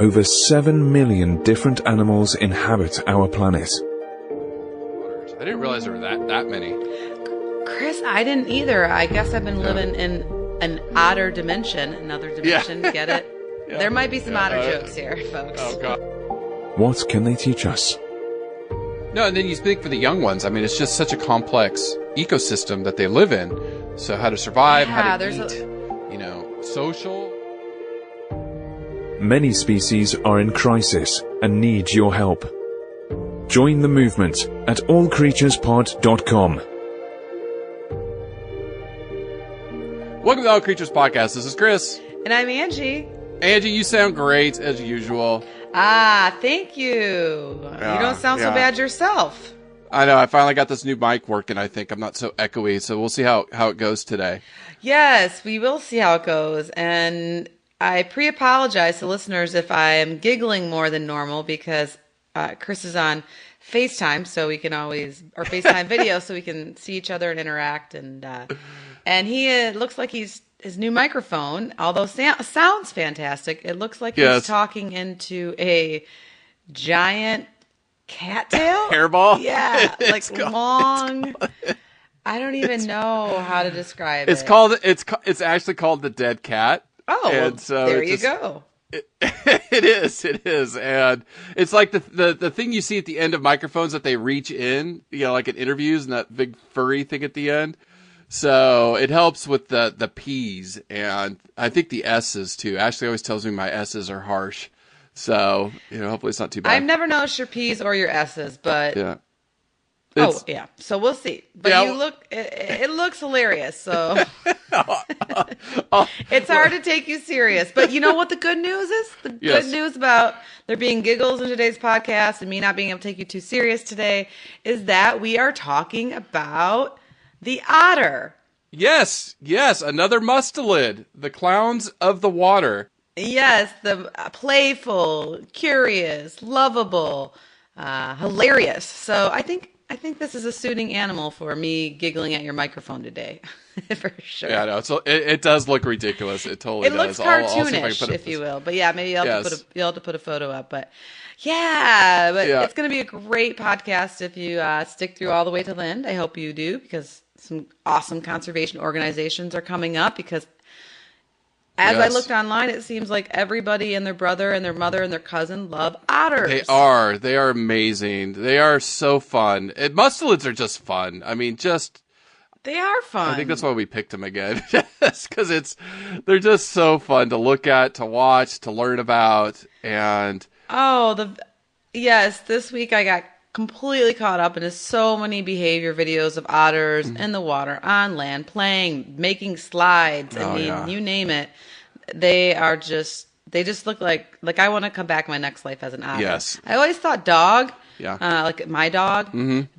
over 7 million different animals inhabit our planet. I didn't realize there were that many. Chris, I didn't either. I guess I've been living in an otter dimension, another dimension. Get it? Yeah. There might be some otter jokes here, folks. Oh, God. What can they teach us? No, and then you speak for the young ones. I mean, it's just such a complex ecosystem that they live in. So how to survive, how to eat, social. Many species are in crisis and need your help. Join the movement at allcreaturespod.com. Welcome to the All Creatures Podcast. This is Chris. And I'm Angie. Angie, you sound great, as usual. Ah, thank you. You don't sound so bad yourself. I know. I finally got this new mic working, I think. I'm not so echoey, so we'll see how it goes today. Yes, we will see how it goes. And I pre-apologize to listeners if I am giggling more than normal because Chris is on FaceTime, so we can always, or FaceTime video, so we can see each other and interact. And he looks like his new microphone, although sounds fantastic, it looks like he's talking into a giant cattail? Hairball? Yeah, like long. I don't even know how to describe it. It's actually called the dead cat. Oh, and so there you go. It is, and it's like the thing you see at the end of microphones that they reach in, like in interviews, and that big furry thing at the end. So it helps with the P's, and I think the S's too. Ashley always tells me my S's are harsh, so hopefully it's not too bad. I've never noticed your P's or your S's, but yeah. So we'll see. But it looks hilarious, so it's hard to take you serious. But you know what the good news is? The good news about there being giggles in today's podcast and me not being able to take you too serious today is that we are talking about the otter. Yes, another Mustelid, the clowns of the water. Yes, the playful, curious, lovable, hilarious. So I think this is a suiting animal for me giggling at your microphone today, for sure. Yeah, no, so it does look ridiculous. It totally does. It looks cartoonish, if you will. But yeah, maybe you'll have to put a photo up. But it's going to be a great podcast if you stick through all the way to the end. I hope you do, because some awesome conservation organizations are coming up, because as I looked online, it seems like everybody and their brother and their mother and their cousin love otters. They are amazing. They are so fun. Mustelids are just fun. I mean, they are fun. I think that's why we picked them again. Because they're just so fun to look at, to watch, to learn about. And this week I got completely caught up into so many behavior videos of otters in the water, on land, playing, making slides. You name it. They just look like I want to come back my next life as an otter. Yes. I always thought dog, like my dog,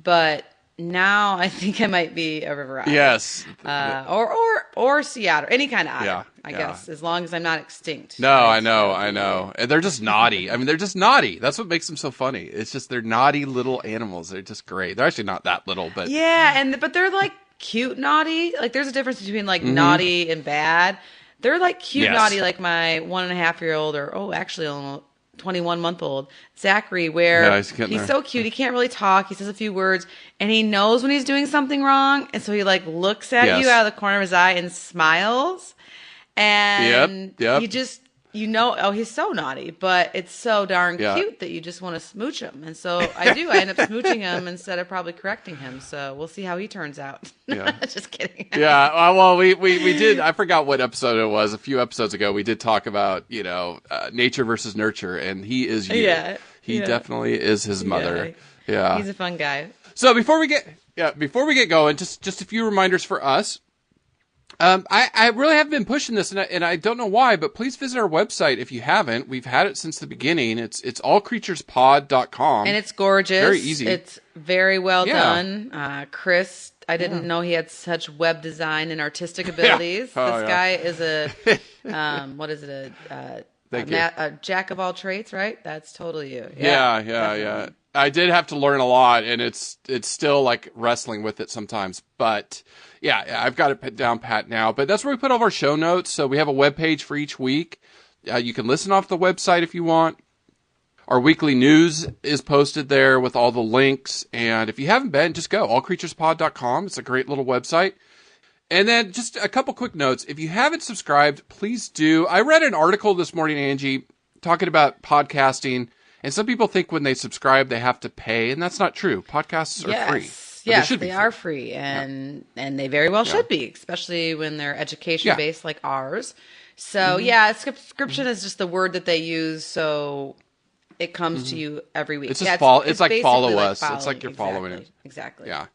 but now I think I might be a river otter. Yes. Or sea otter, any kind of otter. I guess, as long as I'm not extinct. No, right? I know. And they're just naughty. I mean, they're just naughty. That's what makes them so funny. It's just they're naughty little animals. They're just great. They're actually not that little, but but they're like cute naughty. Like there's a difference between like naughty and bad. They're like cute naughty, like my 1.5-year-old, or actually almost 21-month-old Zachary, where he's so cute. He can't really talk. He says a few words, and he knows when he's doing something wrong, and so he like looks at you out of the corner of his eye and smiles. And you just, he's so naughty, but it's so darn cute that you just want to smooch him. And so I end up smooching him instead of probably correcting him. So we'll see how he turns out. Yeah. Just kidding. Yeah. Well, we did, I forgot what episode it was. A few episodes ago, we did talk about, nature versus nurture, and he is you. Yeah. He definitely is his mother. Yeah. He's a fun guy. So before we get going, just a few reminders for us. I really have been pushing this, and I don't know why, but please visit our website if you haven't. We've had it since the beginning. It's allcreaturespod.com. And it's gorgeous. Very easy. It's very well done. Chris, I didn't know he had such web design and artistic abilities. This guy is a jack of all trades, right? That's totally you. Yeah. I did have to learn a lot, and it's still like wrestling with it sometimes, but I've got it down pat now. But that's where we put all of our show notes. So we have a web page for each week You can listen off the website if you want. Our weekly news is posted there with all the links. And if you haven't been, just go. allcreaturespod.com. It's a great little website. And then just a couple quick notes. If you haven't subscribed, please do. I read an article this morning, Angie, talking about podcasting. And some people think when they subscribe, they have to pay. And that's not true. Podcasts are free. Yes, they are free. And they very well should be, especially when they're education-based like ours. So, subscription is just the word that they use. So it comes to you every week. It's just it's like follow us. It's like you're following it. Exactly. Yeah.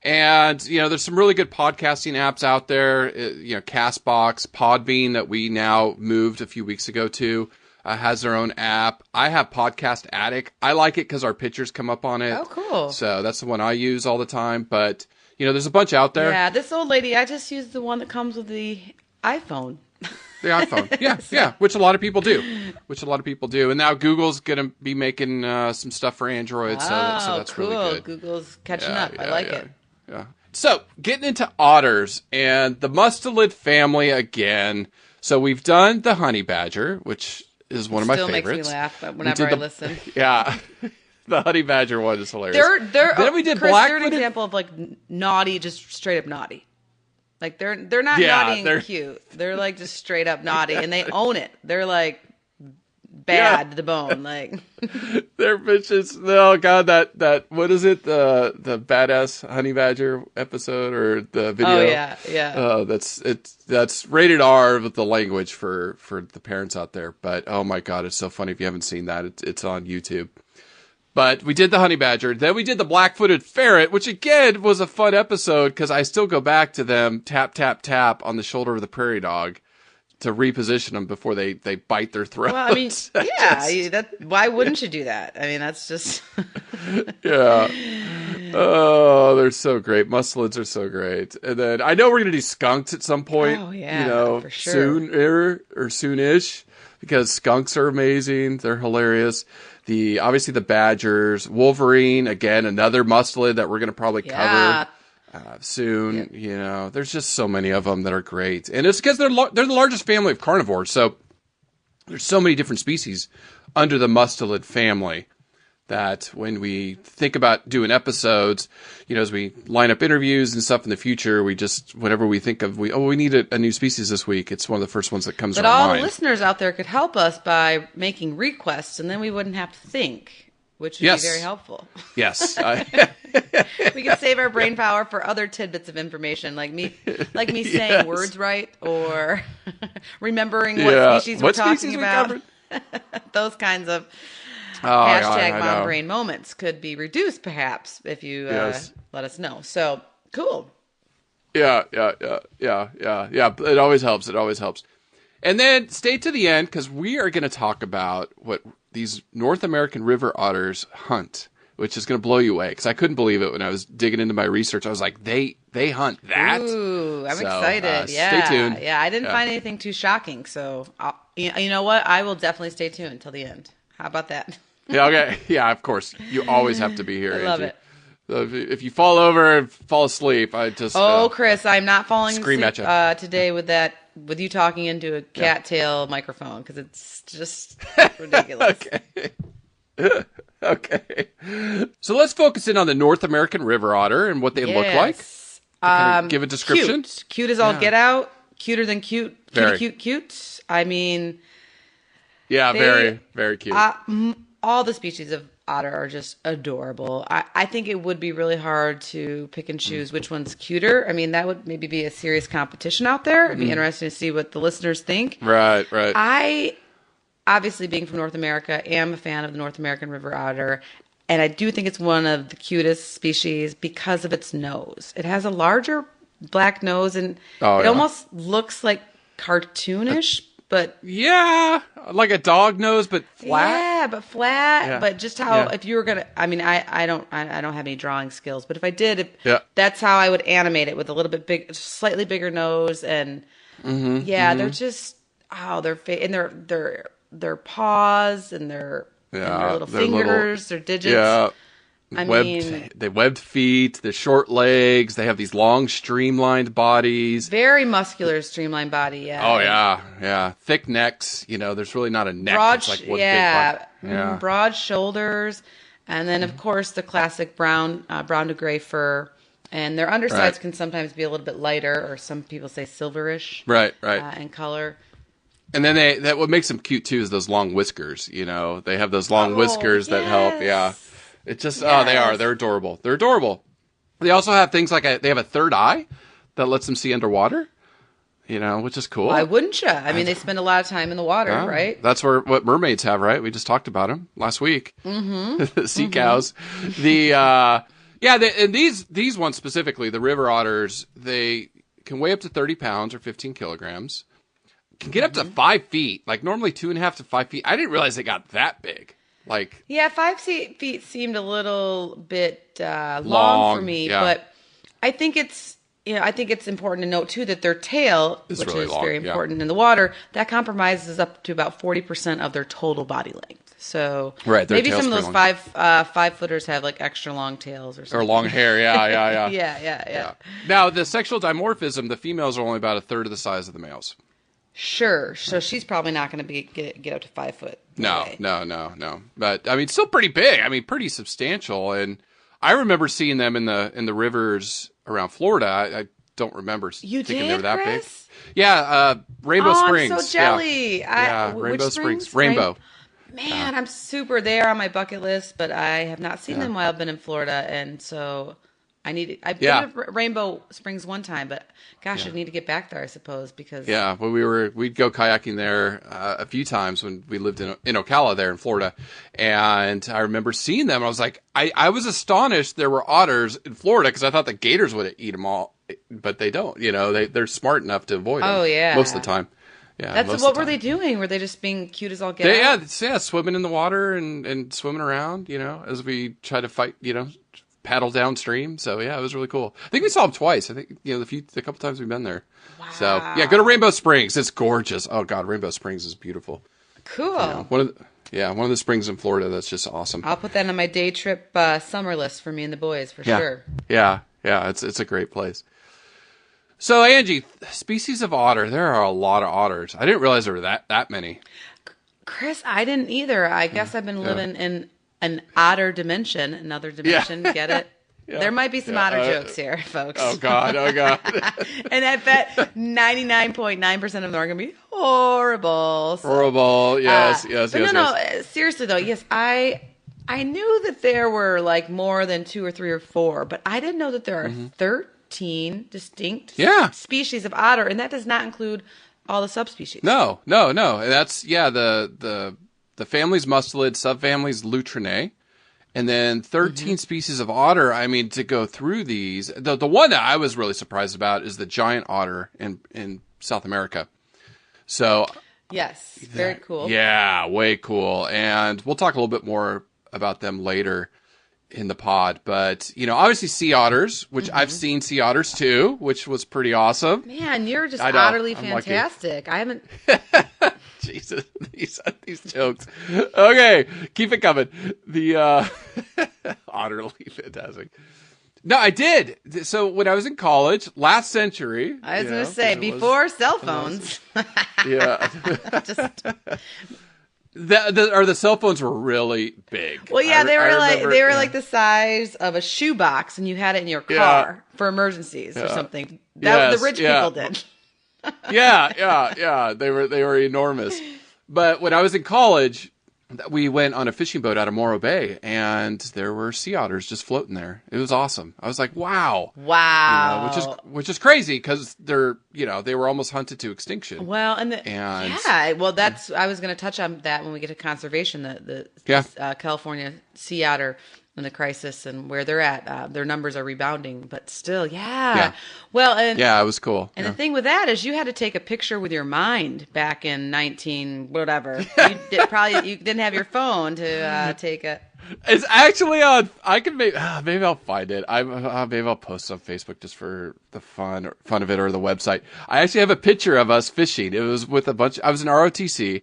And, there's some really good podcasting apps out there. Castbox, Podbean that we now moved a few weeks ago to has their own app. I have Podcast Addict. I like it because our pictures come up on it. Oh, cool. So that's the one I use all the time. But, there's a bunch out there. Yeah, this old lady, I just use the one that comes with the iPhone. The iPhone. Yeah, which a lot of people do. And now Google's going to be making some stuff for Android, so that's cool. really good. Google's catching up. I like it. Yeah. So, getting into otters and the Mustelid family again. So, we've done the honey badger, which is one of my favorites. Still makes me laugh whenever I listen. Yeah. The honey badger one is hilarious. Then we did Chris, they're an example of like naughty, just straight up naughty. Like they're not naughty and cute. They're like just straight up naughty, and they own it. They're like bad to the bone. Like they're bitches. Oh god, that what is it? The badass honey badger episode or the video? Oh yeah. Oh, that's rated R with the language for the parents out there. But oh my god, it's so funny if you haven't seen that. It's on YouTube. But we did the honey badger. Then we did the black-footed ferret, which again was a fun episode because I still go back to them tap, tap, tap on the shoulder of the prairie dog to reposition them before they bite their throat. Well, I mean, why wouldn't you do that? I mean, that's just... Yeah. Oh, they're so great. Mustelids are so great. And then I know we're going to do skunks at some point. Oh, yeah, for sure. Soon-ish, because skunks are amazing. They're hilarious. Obviously the badgers, Wolverine, again, another mustelid that we're going to probably cover soon. Yep. There's just so many of them that are great. And it's because they're the largest family of carnivores. So there's so many different species under the mustelid family that when we think about doing episodes, as we line up interviews and stuff in the future, we just, whenever we think of, we need a new species this week, it's one of the first ones that comes to our mind. But all the listeners out there could help us by making requests, and then we wouldn't have to think, which would be very helpful. Yes. We could save our brain power for other tidbits of information, like me saying words right, or remembering what species we're talking about. Those kinds of... hashtag mom brain moments could be reduced, perhaps, if you let us know. So cool. Yeah. It always helps. And then stay to the end because we are going to talk about what these North American river otters hunt, which is going to blow you away. Because I couldn't believe it when I was digging into my research. I was like, they hunt that. Ooh, I'm excited. Stay tuned. Yeah, I didn't find anything too shocking. So you know what? I will definitely stay tuned until the end. How about that? Yeah, okay. Yeah, of course. You always have to be here, I love Angie. it. If you fall over and fall asleep, I just... Chris, I'm not falling asleep at you. Today with you talking into a cattail microphone, because it's just ridiculous. Okay. So let's focus in on the North American river otter and what they look like. Kind of give a description. Cute as all get out. Cuter than cute. Very. Cute. I mean... Yeah, very, very cute. All the species of otter are just adorable. I think it would be really hard to pick and choose which one's cuter. I mean, that would maybe be a serious competition out there. It'd be interesting to see what the listeners think. Right. I, obviously being from North America, am a fan of the North American River Otter. And I do think it's one of the cutest species because of its nose. It has a larger black nose and it almost looks like cartoonish. But yeah, like a dog nose, but flat. Yeah, but flat. Yeah. But just how if you were gonna, I mean, I don't have any drawing skills, but if I did, that's how I would animate it with a little bit slightly bigger nose, and they're just and their paws and their little fingers, their digits. They webbed feet, the short legs. They have these long, streamlined bodies. Very muscular, streamlined body. Yeah. Oh yeah. Thick necks. There's really not a neck. Broad, it's like one big body. Yeah. Broad shoulders, and then of course the classic brown to gray fur. And their undersides can sometimes be a little bit lighter, or some people say silverish. Right. In color. And then what makes them cute too is those long whiskers. They have those long whiskers that help. Yeah. It's just, they're adorable. They're adorable. They also have things like they have a third eye that lets them see underwater, which is cool. Why wouldn't you? I mean, they spend a lot of time in the water, right? That's what mermaids have, right? We just talked about them last week. Mm-hmm. Sea cows. And these ones specifically, the river otters, they can weigh up to 30 pounds or 15 kilograms. Can get up to 5 feet, like normally 2.5 to 5 feet. I didn't realize they got that big. 5 feet seemed a little bit long for me, but I think it's important to note too that their tail, which is long, very important in the water, that compromises up to about 40% of their total body length. So maybe some of those 5-footers have like extra long tails or something. Or long hair, yeah. Yeah. Now the sexual dimorphism, the females are only about a third of the size of the males. Sure. So she's probably not going to get up to 5 foot. No. But I mean, still pretty big. I mean, pretty substantial. And I remember seeing them in the rivers around Florida. I don't remember thinking they were that big. Yeah, Rainbow Springs. I'm so jelly. Yeah, Rainbow Springs. Rainbow. Man, I'm super there on my bucket list, but I have not seen them while I've been in Florida, and so I've been to Rainbow Springs one time, but gosh, I need to get back there, I suppose, because we'd go kayaking there a few times when we lived in Ocala there in Florida, and I remember seeing them. I was like, I was astonished there were otters in Florida because I thought the gators would eat them all, but they don't. They're smart enough to avoid them. Oh yeah, most of the time. Yeah, what were they doing? Were they just being cute as all get out? Yeah, swimming in the water and swimming around, as we try to fight, paddle downstream. So yeah, it was really cool. I think we saw them twice. I think, a couple times we've been there. Wow. So yeah, go to Rainbow Springs. It's gorgeous. Oh God, Rainbow Springs is beautiful. Cool. One of the springs in Florida that's just awesome. I'll put that on my day trip summer list for me and the boys for sure. Yeah. It's a great place. So Angie, species of otter. There are a lot of otters. I didn't realize there were that many. Chris, I didn't either. I guess I've been living in an otter dimension, another dimension. Get it? Yeah. There might be some otter jokes here, folks. Oh God. And I bet 99.9% of them are going to be horrible. So, horrible. Yes. No. Seriously though, yes, I knew that there were like more than 2 or 3 or 4, but I didn't know that there are 13 distinct species of otter, and that does not include all the subspecies. No. And that's the family's Mustelid, subfamily's Lutrinae, and then 13 species of otter. I mean, to go through these, the one that I was really surprised about is the giant otter in South America. So yes, very cool. Yeah, way cool. And we'll talk a little bit more about them later in the pod, but obviously sea otters, which I've seen sea otters too, which was pretty awesome. Man, you're just utterly fantastic. I haven't. Jesus, these jokes. Okay, keep it coming. The utterly fantastic. No, I did. So when I was in college, last century. I was going to say before cell phones. Yeah. The cell phones were really big. Well, yeah, they were like the size of a shoebox, and you had it in your car for emergencies or something. That the rich people did. Yeah. They were enormous. But when I was in college, we went on a fishing boat out of Morro Bay, and there were sea otters just floating there. It was awesome. I was like, wow, which is crazy because they're they were almost hunted to extinction. Well, that's I was going to touch on that when we get to conservation. The California sea otter and the crisis and where they're at, their numbers are rebounding, but still, Well, and it was cool. And the thing with that is you had to take a picture with your mind back in 19 whatever. You didn't have your phone to take a. It's actually on. I can maybe I'll find it. Maybe I'll post it on Facebook just for the fun of it, or the website. I actually have a picture of us fishing. It was with a bunch. I was in ROTC.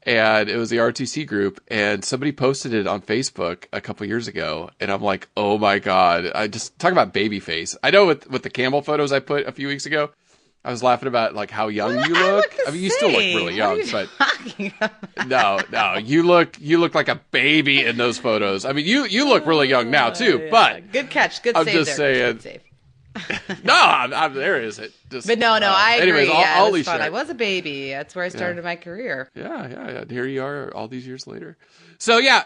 And it was the RTC group, and somebody posted it on Facebook a couple years ago, and I'm like, oh my God. I just talk about baby face. I know with the camel photos I put a few weeks ago, I was laughing about like how young you look. I mean, you still look really young, but no, you look like a baby in those photos. I mean, you look really young now too, Yeah. but Good catch. Good I'm save just there. saying. Good save. No, I'm there is it. Just, But no, I agree. anyways, Yeah, I'll it at was least fun. share. I was a baby. That's where I started my career. Yeah. Here you are all these years later. So yeah,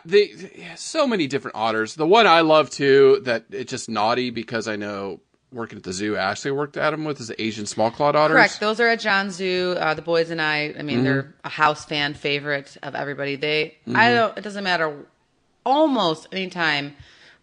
so many different otters. The one I love too, that it's just naughty because I know working at the zoo, Ashley worked at them with, is the Asian small clawed otters. Correct. Those are at John Zoo. The boys and I mean, they're a house fan favorite of everybody. It doesn't matter. Almost anytime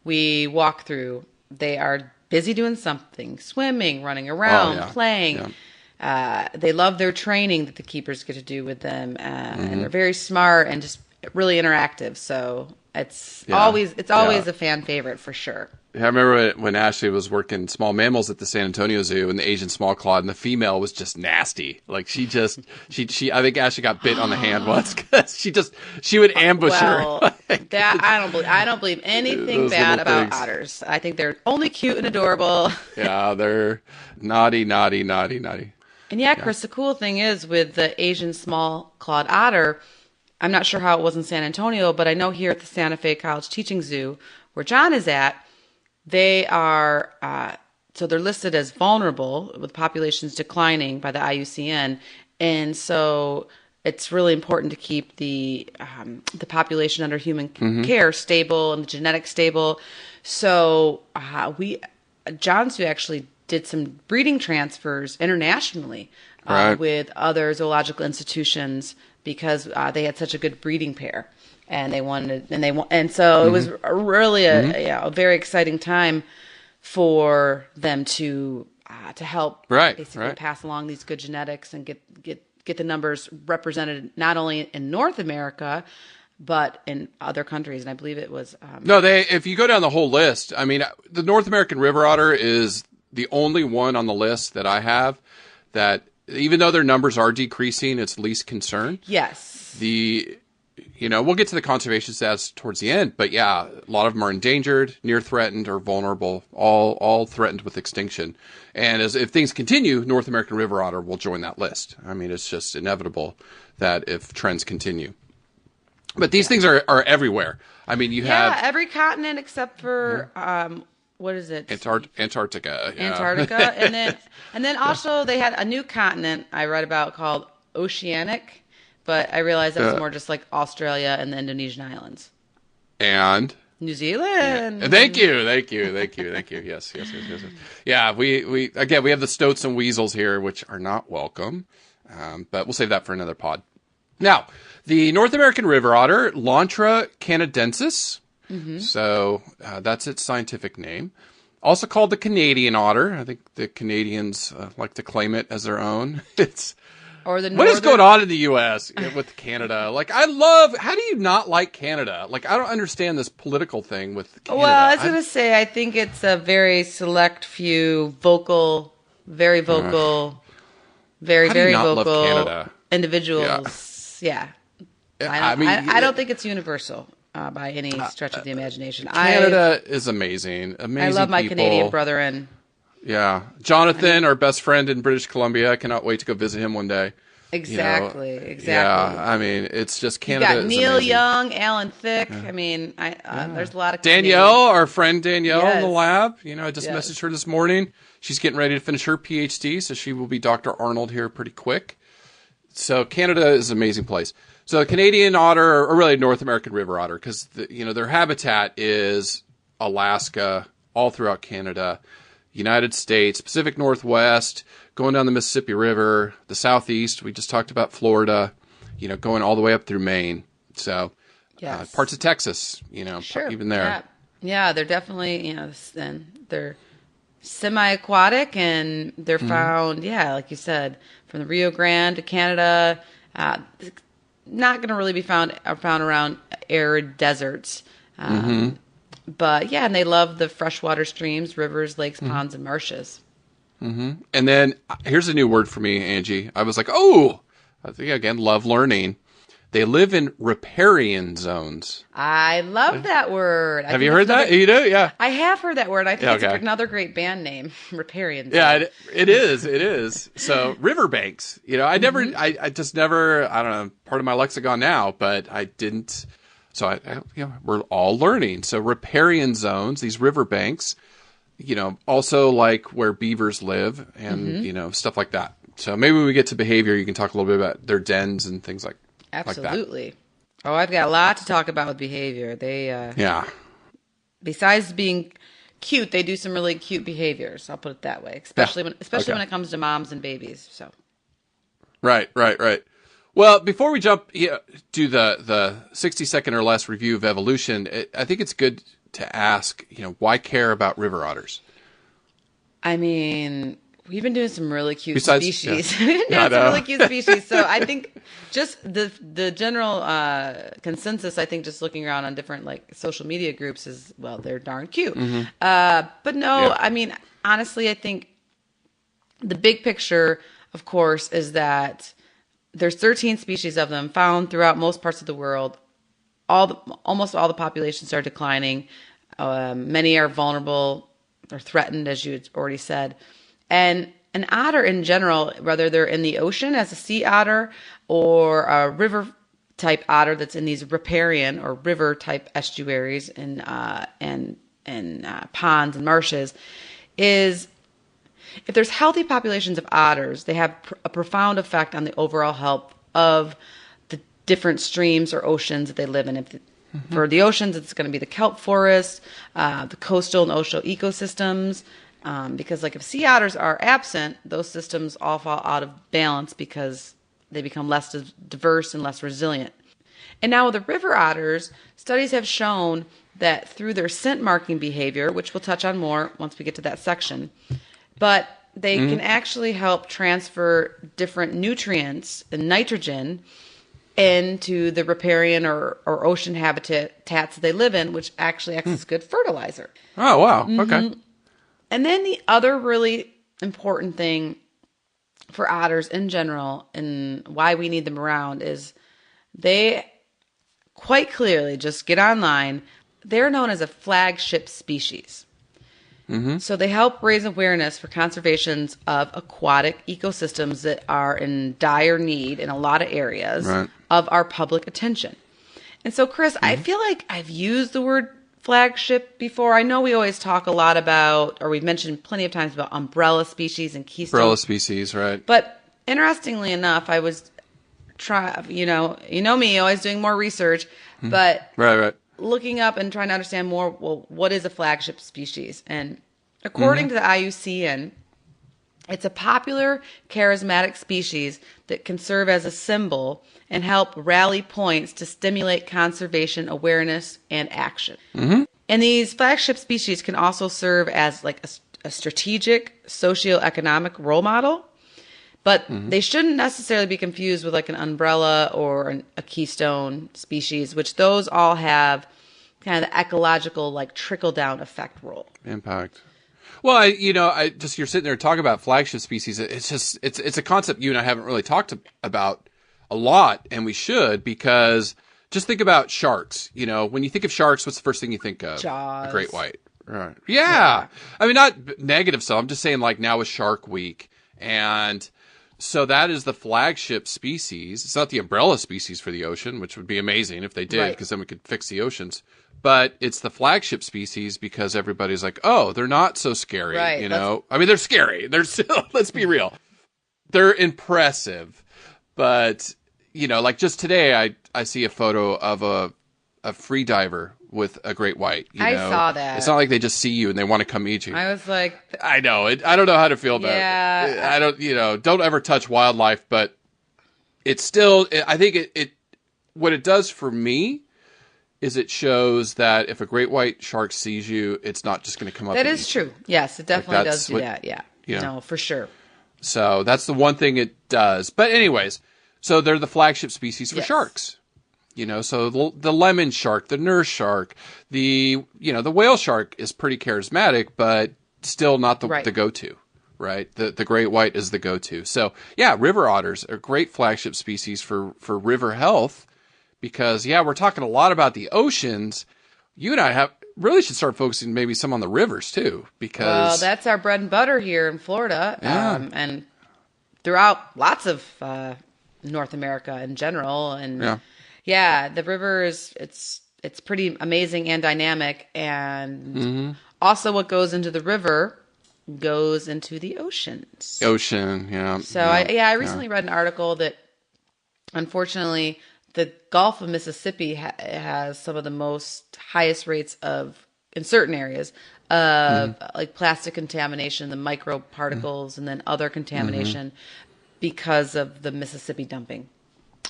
we walk through, they are busy doing something, swimming, running around, playing. Yeah. They love their training that the keepers get to do with them, and they're very smart and just really interactive. So it's always a fan favorite for sure. I remember when Ashley was working small mammals at the San Antonio Zoo, and the Asian small clawed, and the female was just nasty. Like she I think Ashley got bit on the hand once because she would ambush her. That I don't believe anything bad about otters. I think they're only cute and adorable. Yeah, they're naughty. And Chris, the cool thing is with the Asian small clawed otter, I'm not sure how it was in San Antonio, but I know here at the Santa Fe College Teaching Zoo, where John is at, they are, so they're listed as vulnerable with populations declining by the IUCN. And so it's really important to keep the population under human care stable and the genetics stable. So John Zoo actually did some breeding transfers internationally with other zoological institutions because they had such a good breeding pair. And so it was really a very exciting time for them to help basically pass along these good genetics and get the numbers represented not only in North America but in other countries. And I believe it was if you go down the whole list, I mean, the North American River Otter is the only one on the list that I have that, even though their numbers are decreasing, it's least concern. Yes. We'll get to the conservation status towards the end, but yeah, a lot of them are endangered, near threatened, or vulnerable, all threatened with extinction. And if things continue, North American River Otter will join that list. I mean, it's just inevitable that if trends continue. But these things are everywhere. I mean, you have every continent except for what is it? Antarctica. Yeah. Antarctica, and then also they had a new continent I read about called Oceanic. But I realized that was more just like Australia and the Indonesian islands. And? New Zealand. Yeah. Thank you. Yes. Yeah, we have the stoats and weasels here, which are not welcome. But we'll save that for another pod. Now, the North American River Otter, Lontra canadensis. So that's its scientific name. Also called the Canadian otter. I think the Canadians like to claim it as their own. What is going on in the U.S. with Canada? Like, how do you not like Canada? Like, I don't understand this political thing with Canada. Well, I was going to say, I think it's a very select few very vocal individuals. Yeah. I don't think it's universal by any stretch of the imagination. Canada is amazing. Amazing I love my people. Canadian brethren. Yeah. Jonathan, our best friend in British Columbia. I cannot wait to go visit him one day. Exactly. Yeah. I mean, it's just Canada. You got Neil amazing. Young, Alan Thicke. I mean, there's a lot of Danielle, our friend Danielle in the lab. I just Yes. messaged her this morning. She's getting ready to finish her PhD, so she will be Dr. Arnold here pretty quick. So Canada is an amazing place. So Canadian otter, or really North American river otter, because their habitat is Alaska, all throughout Canada, United States, Pacific Northwest, going down the Mississippi River, the Southeast. We just talked about Florida, going all the way up through Maine. So parts of Texas, sure. even there. Yeah, they're definitely, they're semi-aquatic and they're found, like you said, from the Rio Grande to Canada. Not going to really be found around arid deserts. But and they love the freshwater streams, rivers, lakes, ponds, and marshes. And then here's a new word for me, Angie. I was like, I think again, love learning. They live in riparian zones. I love that word. Have you heard that? You do? Yeah. I have heard that word. I think it's another great band name, riparian. Yeah, it is. It is. So riverbanks, I never, I just never, I don't know, part of my lexicon now, but I didn't. So we're all learning. So riparian zones, these riverbanks, also like where beavers live and, stuff like that. So maybe when we get to behavior, you can talk a little bit about their dens and things like Absolutely. Like that. Oh, I've got a lot to talk about with behavior. They, besides being cute, they do some really cute behaviors. I'll put it that way, especially when it comes to moms and babies. So. Right. Well, before we jump do the 60-second or less review of evolution, I think it's good to ask, why care about river otters? I mean, we've been doing some really cute species. So I think just the general consensus, I think just looking around on different social media groups is, well, they're darn cute. But no, I mean, honestly, I think the big picture, of course, is that there's 13 species of them found throughout most parts of the world. Almost all the populations are declining. Many are vulnerable or threatened, as you had already said. And an otter in general, whether they're in the ocean as a sea otter or a river type otter that's in these riparian or river type estuaries and ponds and marshes, is if there's healthy populations of otters, they have a profound effect on the overall health of the different streams or oceans that they live in. For the oceans, it's going to be the kelp forests, the coastal and ocean ecosystems. Because if sea otters are absent, those systems all fall out of balance because they become less diverse and less resilient. And now with the river otters, studies have shown that through their scent marking behavior, which we'll touch on more once we get to that section, but they can actually help transfer different nutrients and nitrogen into the riparian or ocean habitats they live in, which actually acts as good fertilizer. Oh, wow. Okay. And then the other really important thing for otters in general and why we need them around is they quite clearly, just get online, they're known as a flagship species. So they help raise awareness for conservations of aquatic ecosystems that are in dire need in a lot of areas of our public attention. And so, Chris, I feel like I've used the word flagship before. I know we always talk a lot about, or we've mentioned plenty of times about umbrella species and keystone. Umbrella species, right. But interestingly enough, I was you know me, always doing more research, but looking up and trying to understand more, well, what is a flagship species? And according to the IUCN, it's a popular, charismatic species that can serve as a symbol and help rally points to stimulate conservation awareness and action. And these flagship species can also serve as a strategic socioeconomic role model, but they shouldn't necessarily be confused with an umbrella or a keystone species, which those all have kind of the ecological trickle-down effect role. Impact. Well, I you're sitting there talking about flagship species. It's a concept you and I haven't really talked about a lot, and we should, because just think about sharks. When you think of sharks, what's the first thing you think of? Jaws. A great white. Right. Yeah. I mean, not negative. So I'm just saying now is Shark Week. And so that is the flagship species. It's not the umbrella species for the ocean, which would be amazing if they did, because then we could fix the oceans. But it's the flagship species because everybody's like, oh, they're not so scary, I mean, they're scary. They're still, let's be real. They're impressive. But, just today, I see a photo of a free diver with a great white. I saw that. It's not like they just see you and they want to come eat you. I was like... I know. I don't know how to feel about it. I don't, don't ever touch wildlife, but it's still, I think it what it does for me is it shows that if a great white shark sees you, it's not just going to come up. That is true. Yes, it definitely does do that. Yeah. No, for sure. So that's the one thing it does. But anyways, so they're the flagship species for sharks. So the lemon shark, the nurse shark, the whale shark is pretty charismatic, but still not the go-to, right? The great white is the go-to. So yeah, river otters are great flagship species for river health. because, yeah, we're talking a lot about the oceans. You and I really should start focusing maybe some on the rivers too, because... Well, that's our bread and butter here in Florida, and throughout lots of North America in general. And the river it's pretty amazing and dynamic. And also what goes into the river goes into the oceans. Ocean, yeah. So I recently read an article that unfortunately the Gulf of Mississippi has some of the highest rates of, in certain areas, of like plastic contamination, the microparticles, and then other contamination because of the Mississippi dumping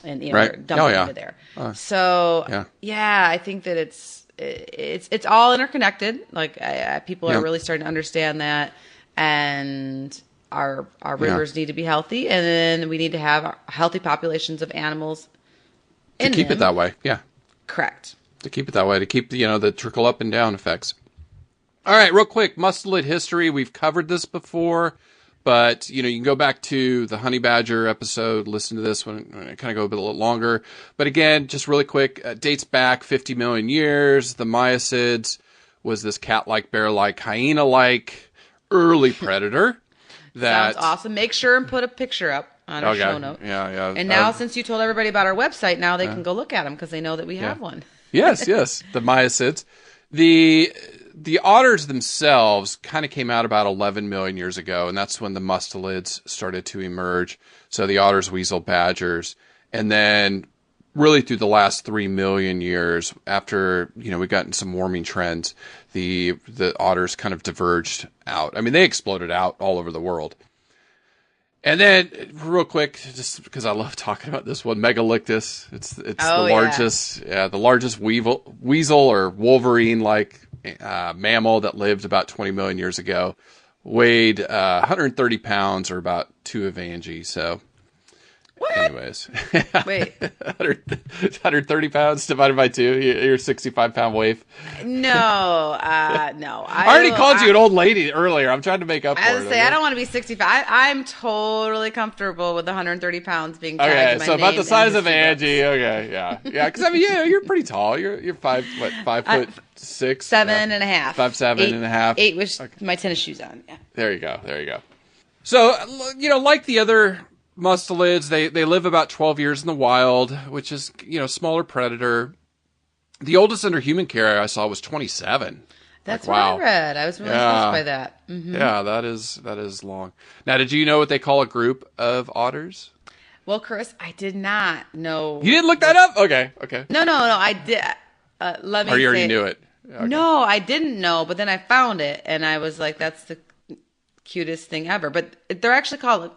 and dumping into there. So I think that it's all interconnected. Like people are really starting to understand that, and our rivers need to be healthy, and then we need to have healthy populations of animals to keep it that way. Yeah, correct. To keep it that way, to keep the trickle up and down effects. All right, real quick, mustelid history. We've covered this before, but you can go back to the honey badger episode, listen to this one, kind of go a bit longer. But again, just really quick, dates back 50 million years. The Mustelid was this cat-like, bear-like, hyena-like early predator. That sounds awesome. Make sure and put a picture up on our show note. Yeah. And now, since you told everybody about our website, now they can go look at them because they know that we have one. Yes. The Mustelid. The otters themselves kind of came out about 11 million years ago, and that's when the mustelids started to emerge. So the otters, weasel, badgers, and then really through the last 3 million years, after we got in some warming trends, the otters kind of diverged out. I mean, they exploded out all over the world. And then, real quick, just because I love talking about this one, Megalictus. It's the largest weasel or Wolverine-like mammal that lived about 20 million years ago. Weighed 130 pounds, or about 2 of Angie. So, what? Anyways, wait, 130 pounds divided by 2. You're a 65-pound waif. No. I already called you an old lady earlier. I'm trying to make up for it. I was say I don't want to be 65. I'm totally comfortable with 130 pounds being tagged to my so name about the size of Angie. Books. Okay, yeah. Because you're pretty tall. You're 5'6", 7 and a half. 5'7" and a half. 8 with my tennis shoes on. Yeah. There you go. So like the other mustelids, they live about 12 years in the wild, which is smaller predator. The oldest under human care I saw was 27. That's what I read. I was really impressed by that. Mm-hmm. Yeah, that is long. Now, did you know what they call a group of otters? Well, Chris, I did not know. You didn't look that up? Okay. No, I did. Let me. Or you already knew it? Okay. No, I didn't know, but then I found it, and I was like, "That's the cutest thing ever." But they're actually called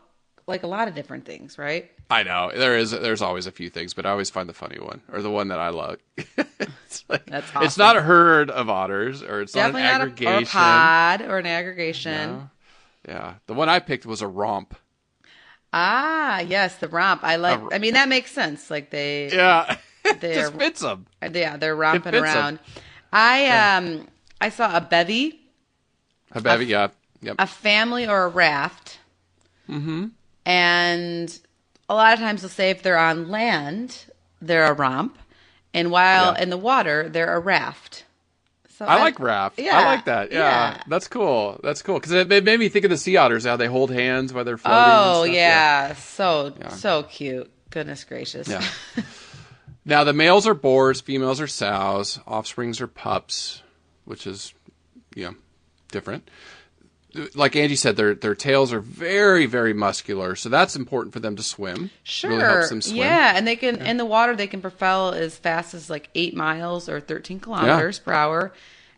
like a lot of different things, right? I know there's always a few things, but I always find the funny one, or the one that I love. That's awesome. It's not a herd of otters, or it's definitely not an aggregation, or a pod, or an aggregation. No. Yeah, the one I picked was a romp. Ah, yes, the romp. I mean, that makes sense. Like they, it just fits them. Yeah, they're romping around. I saw a bevy. A bevy, yep. A family or a raft. Mm-hmm. And a lot of times they'll say if they're on land, they're a romp, and while in the water, they're a raft. So I like raft. Yeah, I like that. Yeah. That's cool. Because it made me think of the sea otters, how they hold hands while they're floating. Oh, yeah. So cute. Goodness gracious. Yeah. Now, the males are boars, females are sows, offsprings are pups, which is, different. Like Angie said, their tails are very, very muscular, so that's important for them to swim. Sure. Really helps them swim. Yeah, and they can in the water they can propel as fast as like 8 miles or 13 kilometers per hour.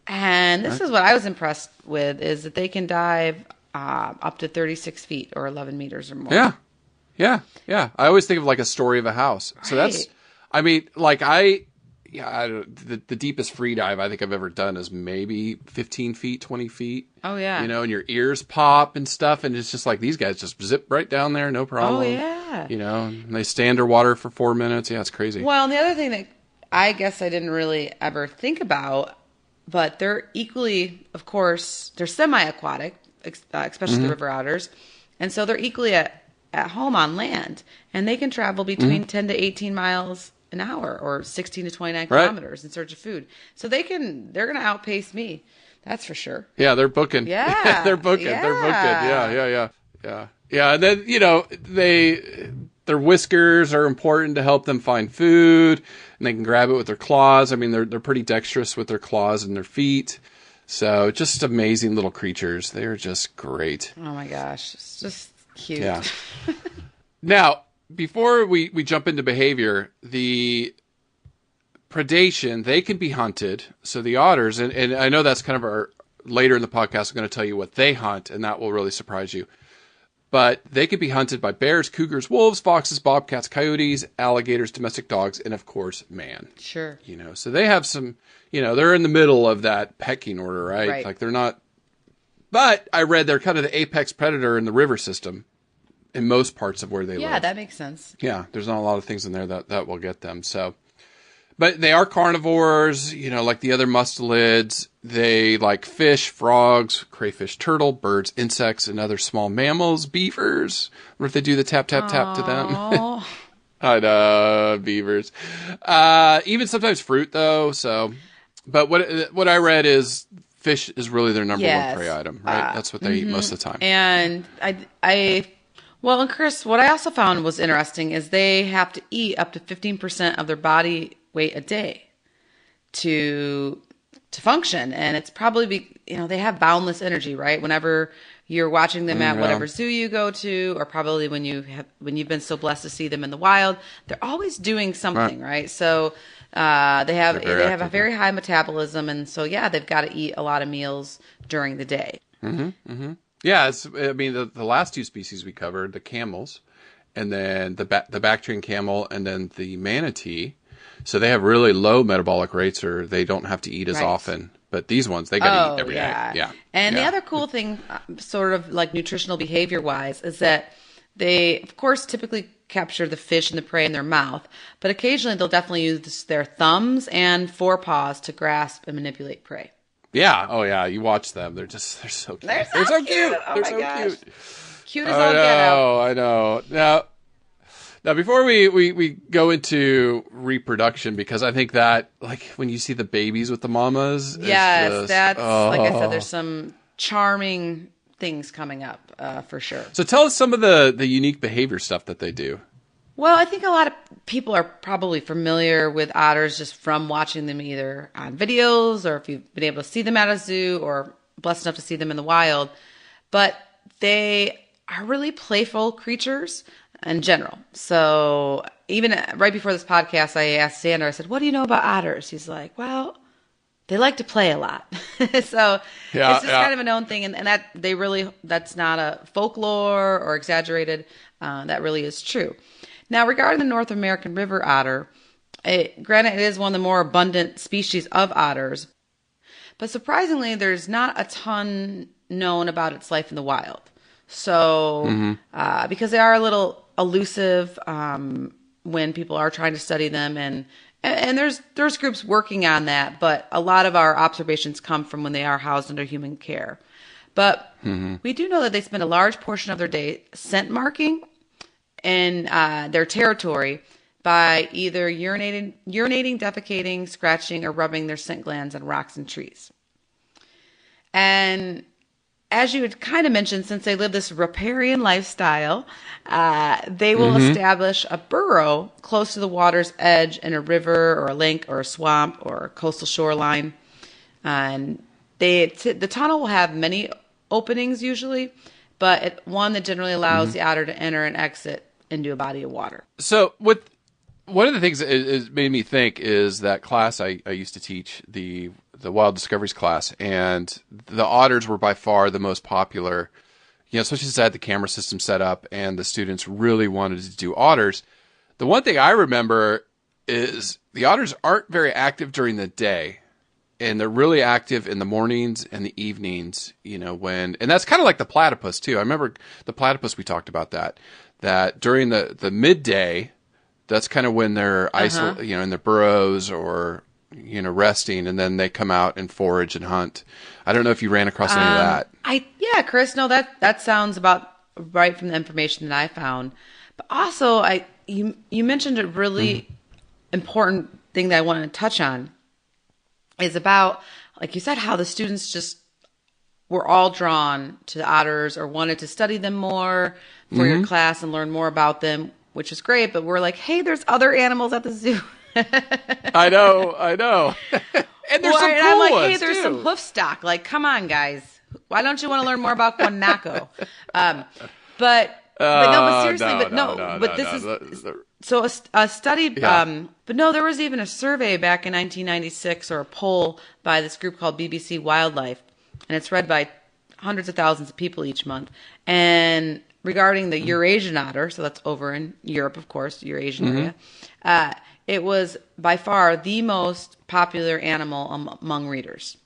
And this is what I was impressed with, is that they can dive up to 36 feet or 11 meters or more. Yeah. I always think of like a story of a house. So that's, I mean, like the deepest free dive I think I've ever done is maybe 15 feet, 20 feet. Oh, yeah. And your ears pop and stuff, and it's just like these guys just zip right down there, no problem. Oh, yeah. And they stay underwater for 4 minutes. Yeah, it's crazy. Well, and the other thing that I guess I didn't really ever think about, but they're equally, of course, they're semi-aquatic, especially the river otters, and so they're equally at home on land, and they can travel between 10 to 18 miles an hour or 16 to 29 Right. kilometers in search of food. So they're going to outpace me. That's for sure. Yeah, they're booking. Yeah. They're booking. Yeah. They're booking. Yeah. Yeah, and then, their whiskers are important to help them find food, and they can grab it with their claws. I mean, they're pretty dexterous with their claws and their feet. So just amazing little creatures. They're just great. Oh my gosh. It's just cute. Yeah. Now, before we jump into behavior, the predation, they can be hunted. So the otters, and I know that's kind of our, later in the podcast, I'm going to tell you what they hunt, and that will really surprise you. But they can be hunted by bears, cougars, wolves, foxes, bobcats, coyotes, alligators, domestic dogs, and of course, man. Sure. So they have some, they're in the middle of that pecking order, right? Right. Like they're not, but I read they're kind of the apex predator in the river system in most parts of where they live. Yeah, that makes sense. Yeah, there's not a lot of things in there that will get them. So, but they are carnivores, like the other mustelids. They like fish, frogs, crayfish, turtle, birds, insects, and other small mammals, beavers. What if they do the tap, tap, tap to them? I know, beavers. Even sometimes fruit, though. So, but what I read is fish is really their number one prey item, right? That's what they eat most of the time. And well, and Chris, what I also found was interesting is they have to eat up to 15% of their body weight a day to function. And it's probably, they have boundless energy, right? Whenever you're watching them at whatever zoo you go to, or probably when you've been so blessed to see them in the wild, they're always doing something, right? So they have a very high metabolism, and so they've got to eat a lot of meals during the day. Yeah, the last two species we covered, the camels, and then the Bactrian camel, and then the manatee. So they have really low metabolic rates, or they don't have to eat as often. But these ones, they got to eat every day. Yeah. And the other cool thing, sort of like nutritional behavior wise, is that they, of course, typically capture the fish and the prey in their mouth, but occasionally they'll definitely use their thumbs and forepaws to grasp and manipulate prey. Yeah. Oh, yeah. You watch them. They're so cute. They're so cute. Oh they're my so gosh. cute. Cute as all get out. I know. Now, before we go into reproduction, because I think that, like, when you see the babies with the mamas, yes, that's like I said, there's some charming things coming up for sure. So tell us some of the unique behavior stuff that they do. Well, I think a lot of people are probably familiar with otters just from watching them either on videos, or if you've been able to see them at a zoo, or blessed enough to see them in the wild. But they are really playful creatures in general. So even right before this podcast, I asked Xander, I said, what do you know about otters? He's like, well, they like to play a lot. So it's just kind of a known thing. And that's not a folklore or exaggerated. That really is true. Now, regarding the North American River Otter, granted, it is one of the more abundant species of otters, but surprisingly, there's not a ton known about its life in the wild. So, because they are a little elusive when people are trying to study them, and there's groups working on that, but a lot of our observations come from when they are housed under human care. But we do know that they spend a large portion of their day scent marking in their territory by either urinating, defecating, scratching, or rubbing their scent glands on rocks and trees. And as you had kind of mentioned, since they live this riparian lifestyle, they will establish a burrow close to the water's edge in a river or a lake or a swamp or a coastal shoreline. And the tunnel will have many openings usually, but one that generally allows the otter to enter and exit into a body of water. So one of the things that is made me think is that class I used to teach, the Wild Discoveries class, and the otters were by far the most popular, especially since I had the camera system set up and the students really wanted to do otters. The one thing I remember is the otters aren't very active during the day, and they're really active in the mornings and the evenings, and that's kind of like the platypus too. I remember the platypus, we talked about that during the midday, that's kind of when they're in their burrows or, resting, and then they come out and forage and hunt. I don't know if you ran across any of that. Chris, no, that sounds about right from the information that I found. But also, you mentioned a really important thing that I want to touch on is about, like you said, how the students just were all drawn to the otters or wanted to study them more for your class and learn more about them, which is great. But we're like, hey, there's other animals at the zoo. I know. And there's some cool I'm like, ones, hey, there's some hoof stock. Like, come on, guys. Why don't you want to learn more about guanaco? But this is so a study. But no, there was even a survey back in 1996 or a poll by this group called BBC Wildlife, and it's read by hundreds of thousands of people each month. And regarding the Eurasian otter, so that's over in Europe, of course, Eurasian area, it was by far the most popular animal among readers.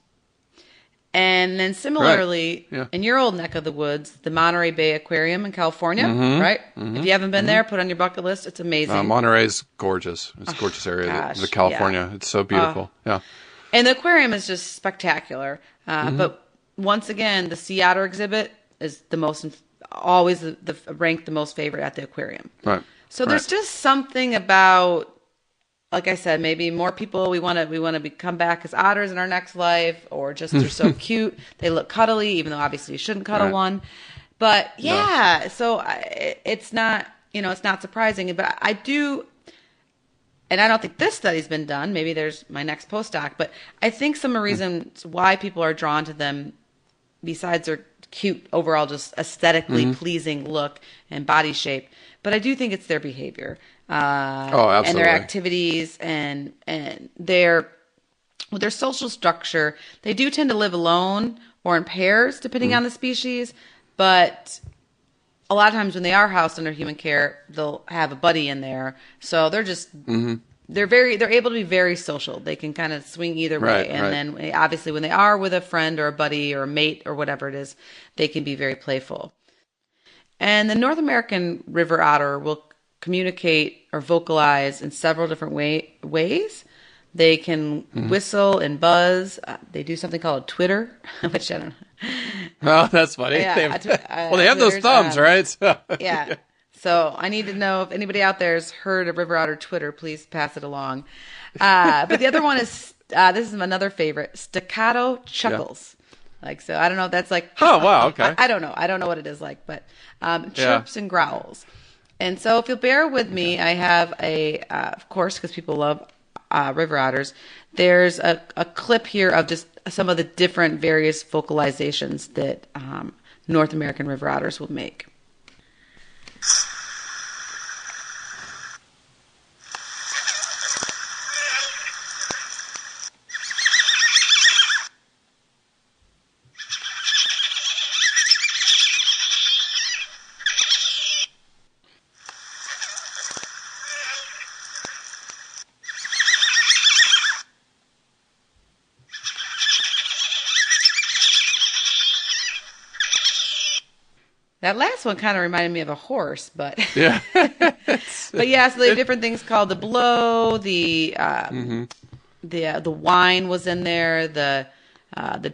And then similarly, in your old neck of the woods, the Monterey Bay Aquarium in California, right? If you haven't been there, put on your bucket list. It's amazing. Monterey's gorgeous. It's a gorgeous area. The California. It's so beautiful. And the aquarium is just spectacular. But once again, the sea otter exhibit is the most, always ranked the most favorite at the aquarium. Right. So there's just something about, like I said, maybe more people, we want to come back as otters in our next life, or just they're so cute. They look cuddly, even though obviously you shouldn't cuddle one. But so it's not, it's not surprising. But I do, and I don't think this study's been done. Maybe there's my next postdoc. But I think some of the reasons why people are drawn to them, besides their cute overall, just aesthetically pleasing look and body shape, but I do think it's their behavior. Absolutely. And their activities and their social structure. They do tend to live alone or in pairs, depending on the species. But a lot of times when they are housed under human care, they'll have a buddy in there. So they're just they're able to be very social. They can kind of swing either way. And then obviously when they are with a friend or a buddy or a mate or whatever it is, they can be very playful. And the North American River Otter will communicate or vocalize in several different ways. They can whistle and buzz. They do something called Twitter, which I don't know. Oh, that's funny. Yeah, they have those thumbs, right? Yeah. So I need to know if anybody out there has heard of River Otter Twitter, please pass it along. But the other one is, this is another favorite, staccato chuckles. Like, so I don't know if that's like, oh, wow, okay. I don't know. I don't know what it is like, but chirps and growls. And so if you'll bear with me, I have of course, because people love river otters, there's a clip here of just some of the different various vocalizations that North American river otters will make. That last one kind of reminded me of a horse, but yeah. But yeah, so they have different things called the blow, the whine was in there, the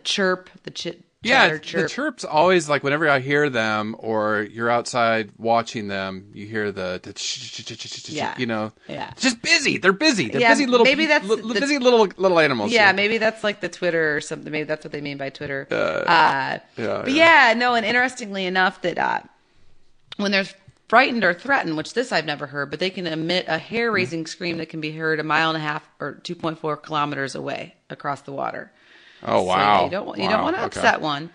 chirp, chirp. The chirps always, like, whenever I hear them or you're outside watching them, you hear the just busy. They're busy. They're busy little, maybe that's busy little animals. Yeah, maybe that's like the Twitter or something. Maybe that's what they mean by Twitter. But and interestingly enough, that when they're frightened or threatened, which this I've never heard, but they can emit a hair-raising scream that can be heard 1.5 miles or 2.4 kilometers away across the water. Oh, wow. So you don't want to upset one.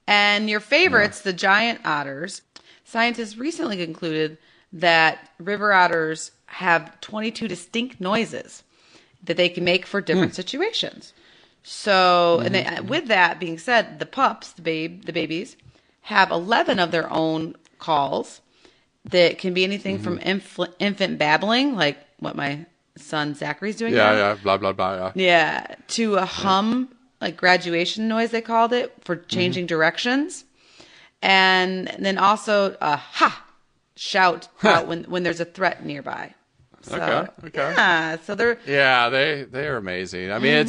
And your favorites, the giant otters, scientists recently concluded that river otters have 22 distinct noises that they can make for different situations. So, and with that being said, the pups, the babies, have 11 of their own calls that can be anything from infant babbling, like what my son Zachary's doing now. Blah, blah, blah, to a hum, like graduation noise, they called it, for changing directions. And then also a shout out when there's a threat nearby. So, okay. Yeah, so they're... Yeah, they are amazing. I mean,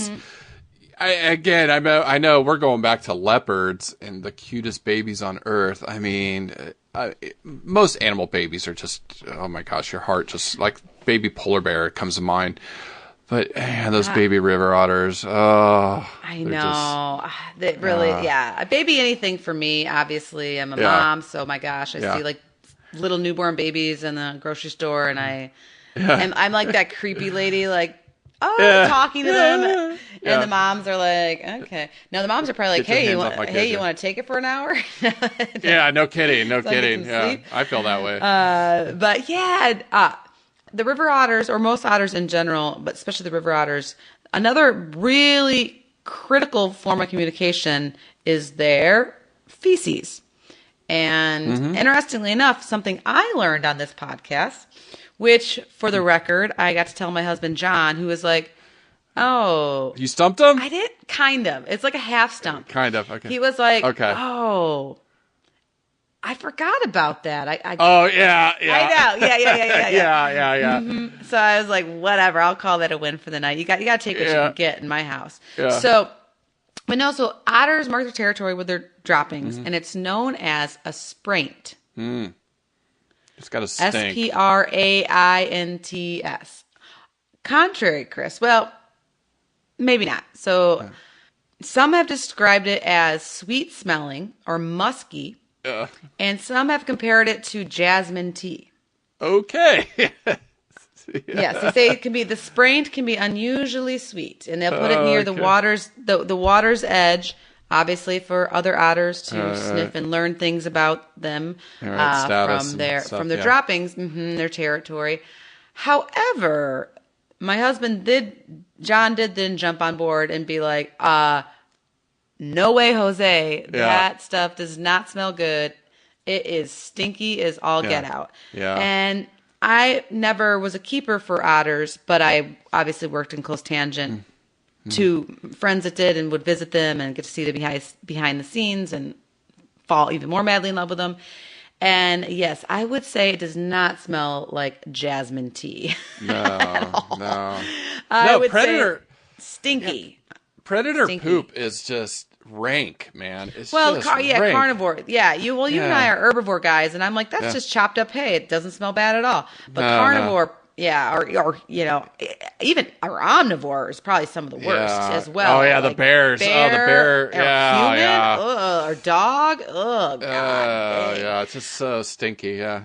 I know we're going back to leopards and the cutest babies on earth. I mean, most animal babies are just, oh my gosh, your heart just, like, baby polar bear comes to mind. But man, those baby river otters, oh, I know. They really, a baby anything for me. Obviously, I'm a mom, so my gosh, I see like little newborn babies in the grocery store, and I'm like that creepy lady, like, talking to them, and the moms are like, okay. Now the moms are probably like, hey, you want to take it for an hour? Yeah, no kidding. Yeah, I feel that way. But yeah, the river otters, or most otters in general, but especially the river otters, another really critical form of communication is their feces. And interestingly enough, something I learned on this podcast, which, for the record, I got to tell my husband, John, who was like, oh. You stumped him? I did, kind of. It's like a half stump. Kind of, okay. He was like, oh, I forgot about that. I know. Yeah. Mm-hmm. So I was like, whatever, I'll call that a win for the night. You got to take what you can get in my house. Yeah. So, but no, so otters mark their territory with their droppings, and it's known as a spraint. It's got a stink. Spraints. Contrary, Chris. Well, maybe not. So some have described it as sweet smelling or musky, and some have compared it to jasmine tea. Okay. Yes, they say the spraint can be unusually sweet, and they'll put it near the water's edge, obviously for other otters to sniff and learn things about them from their droppings, their territory. However, my husband John did then jump on board and be like, no way, Jose, that stuff does not smell good. It is stinky as all get out. Yeah. And I never was a keeper for otters, but I obviously worked in close tangent to friends that did and would visit them and get to see the behind the scenes and fall even more madly in love with them. And yes, I would say it does not smell like jasmine tea. No. I would say stinky. Predator poop is just rank, man. It's rank. Carnivore. Yeah, you and I are herbivore guys, and I'm like, that's just chopped up hay. It doesn't smell bad at all. But carnivore, or even our omnivore is probably some of the worst as well. Oh yeah, like the bears. The bear. Human. Or dog. Oh god. It's just so stinky. Yeah.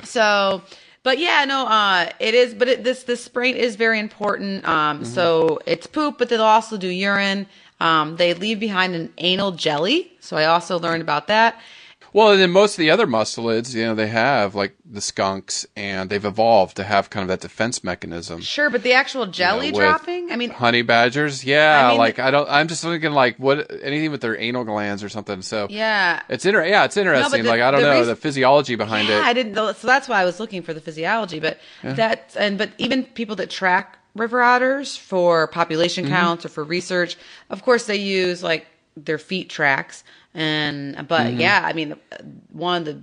So. But it is. But this spraint is very important. So it's poop, but they'll also do urine. They leave behind an anal jelly. So I also learned about that. Well, and then most of the other mustelids, they have like the skunks, and they've evolved to have kind of that defense mechanism. Sure, but the actual jelly dropping, I mean, honey badgers, I'm just thinking like anything with their anal glands or something. So it's interesting. No, I don't know the physiology behind it. I didn't. So that's why I was looking for the physiology. But but even people that track river otters for population counts or for research, of course they use like their feet tracks. One of the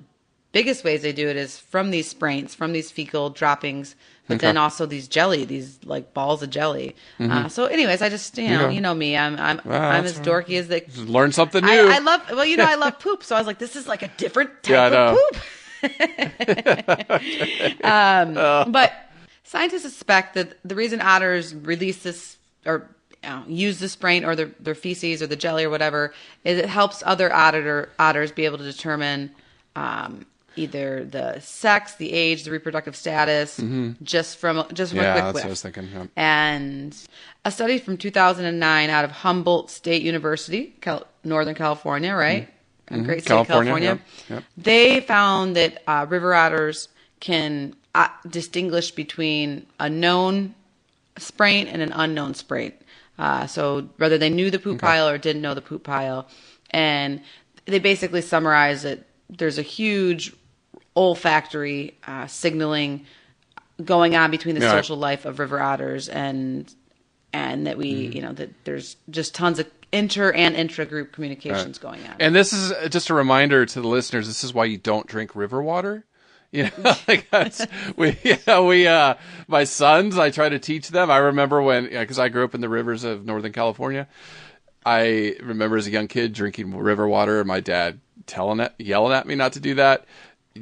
biggest ways they do it is from these spraints, from these fecal droppings, but then also these like balls of jelly. So anyways, I just, you know me, I'm as dorky as they learn something new. I love poop. So I was like, this is like a different type of poop. But scientists suspect that the reason otters release this or use the spraint or their feces or the jelly or whatever is it helps other otters be able to determine either the sex, the age, the reproductive status, just from a quick whiff. That's what I was thinking. Yeah. And a study from 2009 out of Humboldt State University, Northern California, right? A great state, California. Yep. They found that river otters can distinguish between a known spraint and an unknown spraint. So whether they knew the poop pile or didn't know the poop pile. And they basically summarize that there's a huge olfactory signaling going on between the social life of river otters and that we, that there's just tons of inter and intra-group communications going on. And this is just a reminder to the listeners, this is why you don't drink river water. My sons, I try to teach them. I remember because I grew up in the rivers of Northern California. I remember as a young kid drinking river water, and my dad yelling at me not to do that.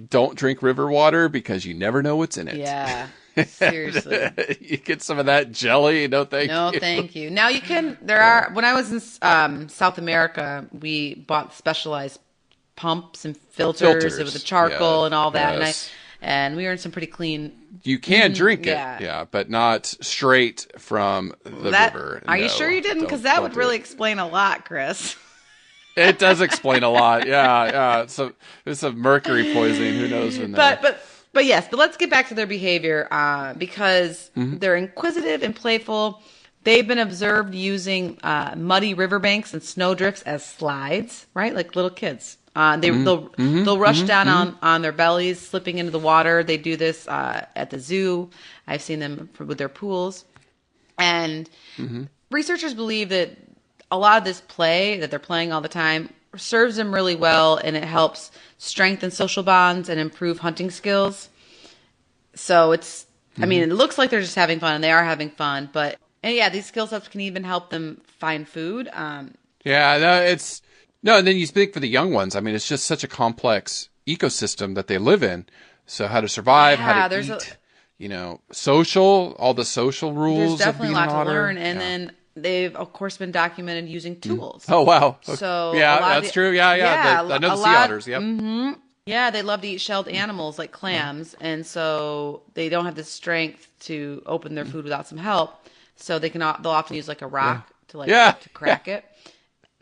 Don't drink river water because you never know what's in it. Yeah. Seriously. You get some of that jelly. No, thank you. No, thank you. Now you can. When I was in South America, we bought specialized pumps and filters with the charcoal and all that, yes. and we were in some pretty clean. You can drink it, but not straight from the river. Are you sure you didn't? Because that would really explain a lot, Chris. It does explain a lot. Yeah. So it's a mercury poisoning. Who knows when that. But yes, but let's get back to their behavior because they're inquisitive and playful. They've been observed using muddy riverbanks and snowdrifts as slides, right? Like little kids. They'll rush down on their bellies, slipping into the water. They do this at the zoo. I've seen them with their pools. And researchers believe that a lot of this play that they're playing all the time serves them really well, and it helps strengthen social bonds and improve hunting skills. So it's, I mean, it looks like they're just having fun, and they are having fun. And these skill sets can even help them find food. And then you speak for the young ones. I mean, it's just such a complex ecosystem that they live in. So how to survive, how to eat, all the social rules. There's definitely of a being lot an to otter. learn. And then they've, of course, been documented using tools. Oh, wow. So that's true. Yeah. I know the sea otters. Yep. Yeah, they love to eat shelled animals like clams. And so they don't have the strength to open their food without some help. So they'll often use like a rock to crack it.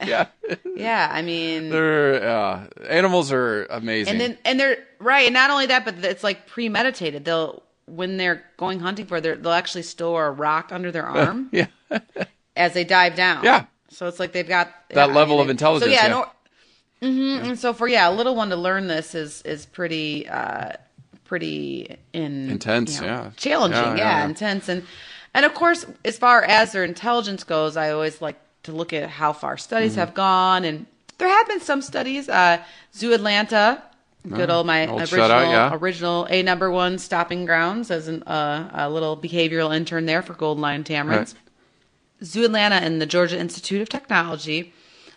Yeah. Yeah, I mean, they're animals are amazing. And they're right, and not only that, but it's like premeditated. When they're going hunting they'll actually store a rock under their arm. As they dive down. Yeah. So it's like they've got that level of intelligence. So and so for a little one to learn this is pretty intense, challenging, intense, and of course, as far as their intelligence goes, I always like to look at how far studies have gone, and there have been some studies. Zoo Atlanta, good old original #1 stopping grounds as a little behavioral intern there for Golden Lion Tamarins. Right. Zoo Atlanta and the Georgia Institute of Technology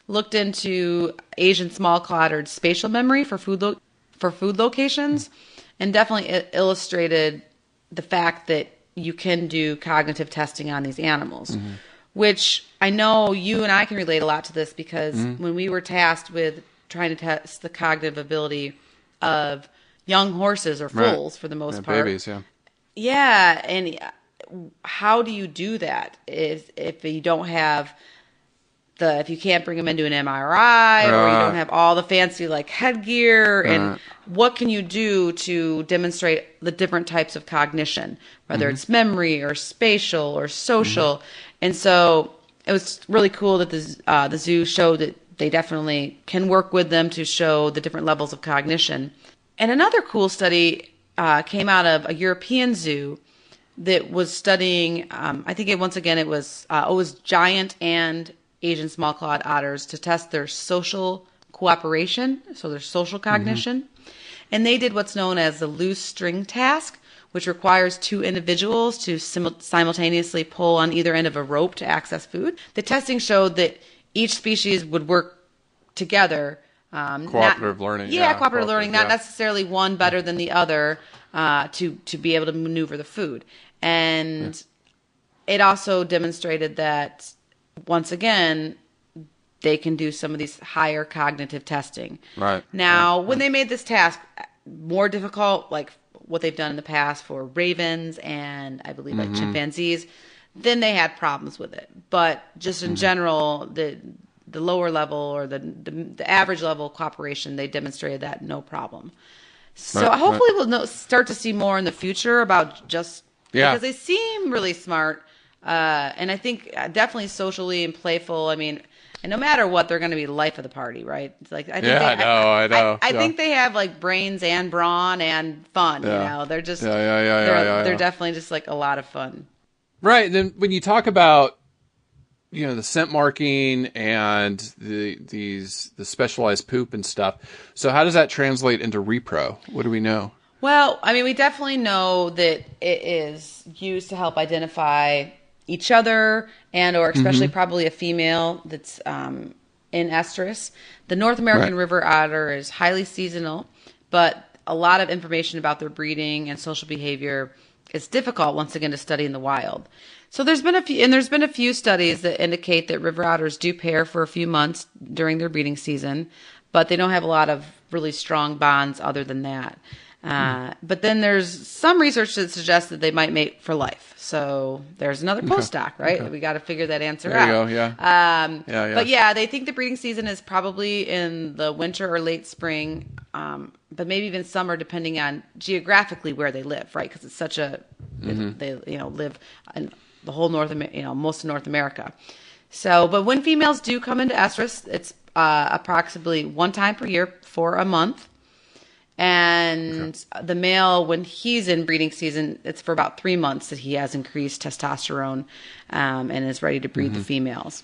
looked into Asian small-clawed otter's spatial memory for food locations, and definitely illustrated the fact that you can do cognitive testing on these animals, which I know you and I can relate a lot to this because when we were tasked with trying to test the cognitive ability of young horses or foals for the most part. Babies, yeah. Yeah, and how do you do that if you don't have if you can't bring them into an MRI or you don't have all the fancy like headgear, and what can you do to demonstrate the different types of cognition, whether it's memory or spatial or social. And so it was really cool that the zoo showed that they definitely can work with them to show the different levels of cognition. And another cool study came out of a European zoo that was studying, I think it was giant and Asian small-clawed otters to test their social cooperation, so their social cognition. And they did what's known as the loose string task, which requires two individuals to simultaneously pull on either end of a rope to access food. The testing showed that each species would work together. Cooperative learning. Yeah, cooperative learning, not necessarily one better than the other to be able to maneuver the food. And it also demonstrated that, once again, they can do some of these higher cognitive testing. Right. Now, when they made this task more difficult, like what they've done in the past for ravens and I believe like chimpanzees, then they had problems with it. But just in general, the lower level or the average level cooperation, they demonstrated that no problem. So hopefully we'll start to see more in the future about because they seem really smart. And I think definitely socially and playful. I mean, and no matter what, they're going to be the life of the party, right? It's like I know. I think they have like brains and brawn and fun. You know, they're just they're definitely just like a lot of fun. Right. And then when you talk about the scent marking and the specialized poop and stuff, so how does that translate into repro? What do we know? Well, I mean, we definitely know that it is used to help identify each other or especially probably a female that's in estrus. The North American River Otter is highly seasonal, but a lot of information about their breeding and social behavior it's difficult once again to study in the wild. So there's been a few studies that indicate that river otters do pair for a few months during their breeding season, but they don't have a lot of really strong bonds other than that. But then there's some research that suggests that they might mate for life. So there's another postdoc, right? Okay. We got to figure that answer out. There you go, yeah. But yeah, they think the breeding season is probably in the winter or late spring, but maybe even summer, depending on geographically where they live, right? Because it's such a they live in the whole most of North America. So, but when females do come into estrus, it's approximately one time per year for a month. And the male, when he's in breeding season, it's for about 3 months that he has increased testosterone and is ready to breed the females.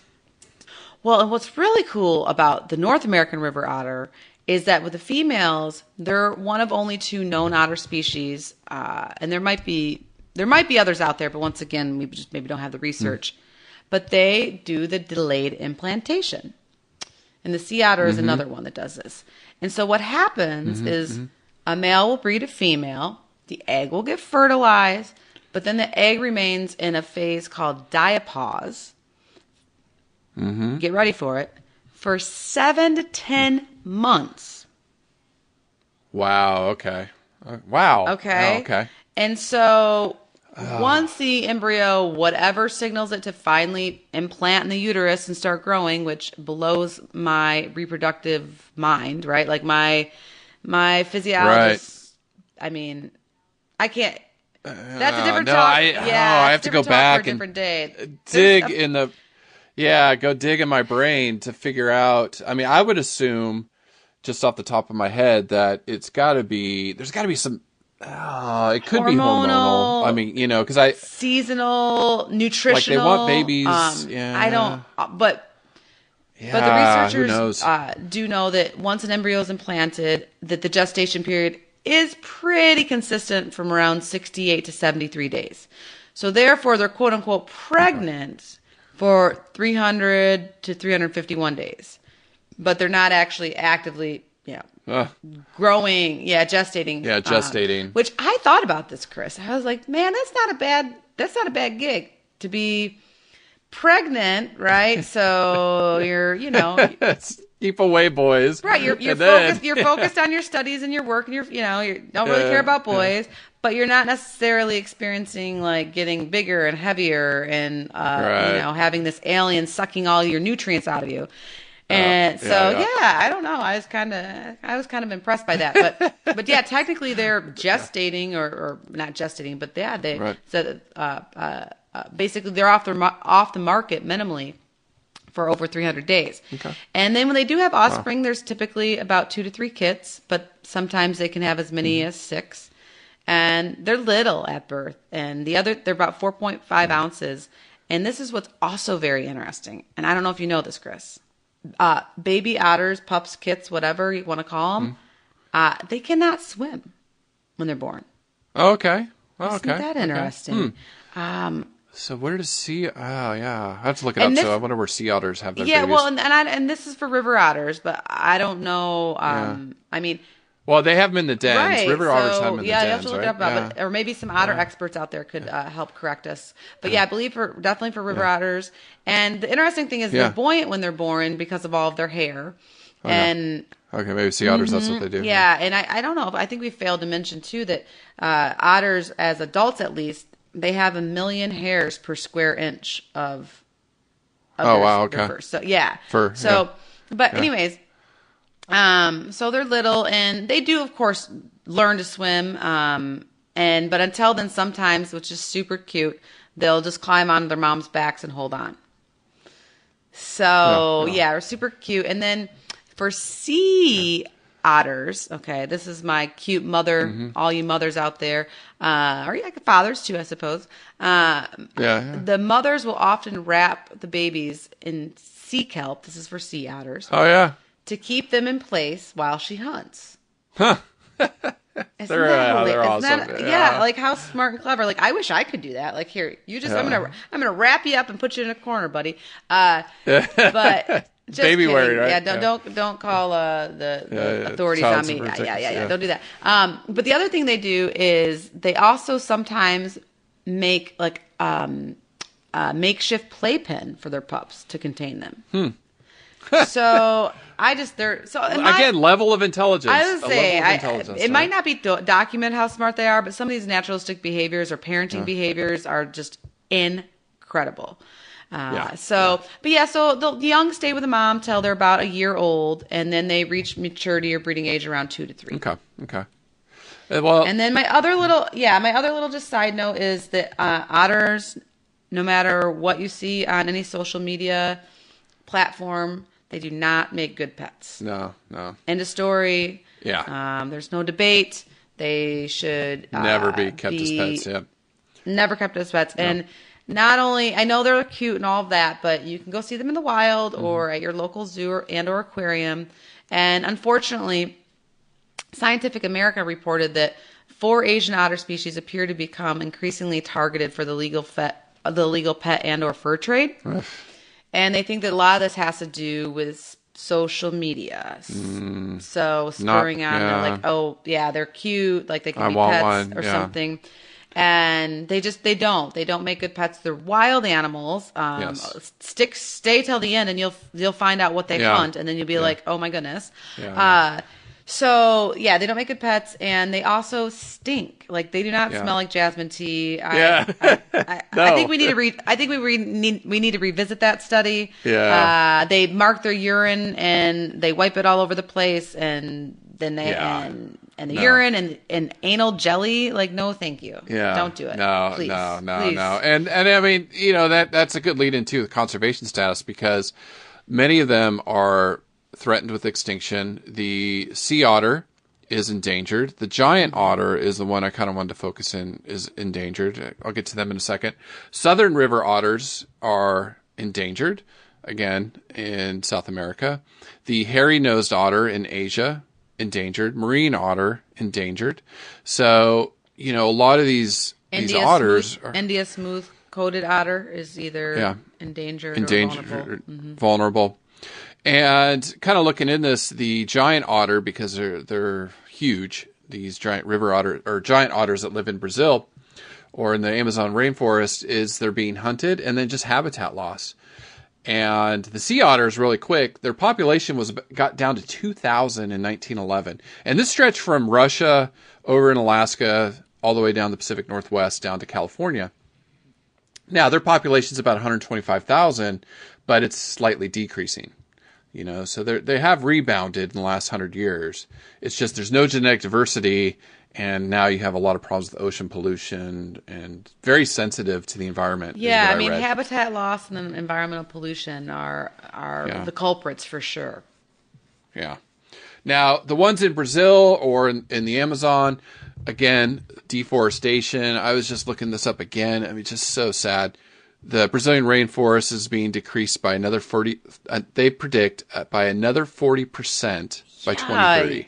Well, and what's really cool about the North American River Otter is that with the females, they're one of only 2 known otter species, and there might be others out there, but once again, we just maybe don't have the research. But they do the delayed implantation. And the sea otter is another one that does this. And so what happens is a male will breed a female, the egg will get fertilized, but then the egg remains in a phase called diapause. Get ready for it. For 7 to 10 months. Wow, okay. Wow. Okay. Oh, okay. And so once the embryo, whatever signals it to finally implant in the uterus and start growing, which blows my reproductive mind, right? Like my physiologist, right. I mean, I can't. That's a different talk. I have to go back and dig go dig in my brain to figure out. I mean, I would assume just off the top of my head that there's got to be some. It could be hormonal. I mean, because seasonal, nutritional. Like they want babies. I don't. But the researchers do know that once an embryo is implanted, that the gestation period is pretty consistent from around 68 to 73 days. So therefore, they're quote unquote pregnant for 300 to 351 days, but they're not actually actively. Growing, gestating. Yeah, gestating. Which I thought about this, Chris. I was like, man, that's not a bad gig to be pregnant, right? So you're, keep away, boys. Right, you're focused on your studies and your work, and you don't really care about boys, but you're not necessarily experiencing like getting bigger and heavier and having this alien sucking all your nutrients out of you. And I don't know. I was kind of impressed by that, but yeah, technically they're gestating or not gestating, but basically they're off the market minimally for over 300 days. Okay. And then when they do have offspring, there's typically about 2 to 3 kits, but sometimes they can have as many as 6. And they're little at birth, and they're about 4.5 ounces. And this is what's also very interesting. And I don't know if you know this, Chris. Baby otters, pups, kits, whatever you want to call them, they cannot swim when they're born. Okay. Isn't that interesting? So where does sea? Oh yeah, I have to look it up. So I wonder where sea otters have their babies. Yeah, well, and this is for river otters, but I don't know. I mean. Well, they have them in the dens. Right. River otters have them in the dens, you have to look it up, or maybe some otter experts out there could help correct us. But I believe definitely for river otters. And the interesting thing is they're buoyant when they're born because of all of their hair. Okay, maybe sea otters, that's what they do. Yeah, and I don't know. I think we failed to mention, too, that otters, as adults at least, they have 1 million hairs per square inch of their fur. So, yeah. Anyways... so they're little, and they do, of course, learn to swim. But until then, sometimes, which is super cute, they'll just climb onto their mom's backs and hold on. So they're super cute. And then for sea otters, okay, this is my cute mother, all you mothers out there, or fathers too, I suppose. The mothers will often wrap the babies in sea kelp. This is for sea otters. Oh yeah. To keep them in place while she hunts. Huh. They're awesome. Like how smart and clever. Like I wish I could do that. Like here, I'm gonna wrap you up and put you in a corner, buddy. But Just baby kidding. worried, right? Yeah, don't call the authorities on me. Yeah, don't do that. But the other thing they do is they also sometimes make like makeshift playpen for their pups to contain them. So again, level of intelligence. I would say it might not be documented how smart they are, but some of these naturalistic behaviors or parenting behaviors are just incredible. So the young stay with the mom till they're about a year old, and then they reach maturity or breeding age around 2 to 3. Okay. Well, and then my other little just side note is that otters, no matter what you see on any social media platform, they do not make good pets. No. End of story. Yeah. There's no debate. They should never be kept as pets. Yeah. Never kept as pets. No. And not only, I know they're cute and all of that, but you can go see them in the wild or at your local zoo or aquarium. And unfortunately, Scientific America reported that 4 Asian otter species appear to become increasingly targeted for the legal pet and or fur trade. And they think that a lot of this has to do with social media. So spurring on, they're like, oh yeah, they're cute, like they can be pets or something. And they don't make good pets. They're wild animals. Stay till the end, and you'll find out what they hunt, and then you'll be like, oh my goodness. So they don't make good pets, and they also stink. Like they do not smell like jasmine tea. I think we need to read. I think we need to revisit that study. They mark their urine and they wipe it all over the place, and then they and the urine and anal jelly. Like no, thank you. Don't do it. No, please. no. Please. And I mean, that's a good lead into the conservation status, because many of them are threatened with extinction. The sea otter is endangered. The giant otter is the one I kind of wanted to focus in, is endangered. I'll get to them in a second. Southern river otters are endangered, again, in South America. The hairy-nosed otter in Asia, endangered. Marine otter, endangered. So, a lot of these otters are... India smooth-coated otter is either endangered or vulnerable. And kind of looking in this, the giant otter, because they're huge, these giant river otter or giant otters that live in Brazil or in the Amazon rainforest, they're being hunted, and then just habitat loss. And the sea otters, really quick, their population got down to 2,000 in 1911. And this stretched from Russia over in Alaska all the way down the Pacific Northwest down to California. Now, their population's about 125,000, but it's slightly decreasing. So they have rebounded in the last 100 years. It's just there's no genetic diversity, and now you have a lot of problems with ocean pollution and very sensitive to the environment. Yeah, I mean, habitat loss and then environmental pollution are the culprits for sure. Yeah. Now, the ones in Brazil or in the Amazon, again, deforestation. I was just looking this up again. I mean, just so sad. The Brazilian rainforest is being decreased by another 40. They predict by another 40% by 2030.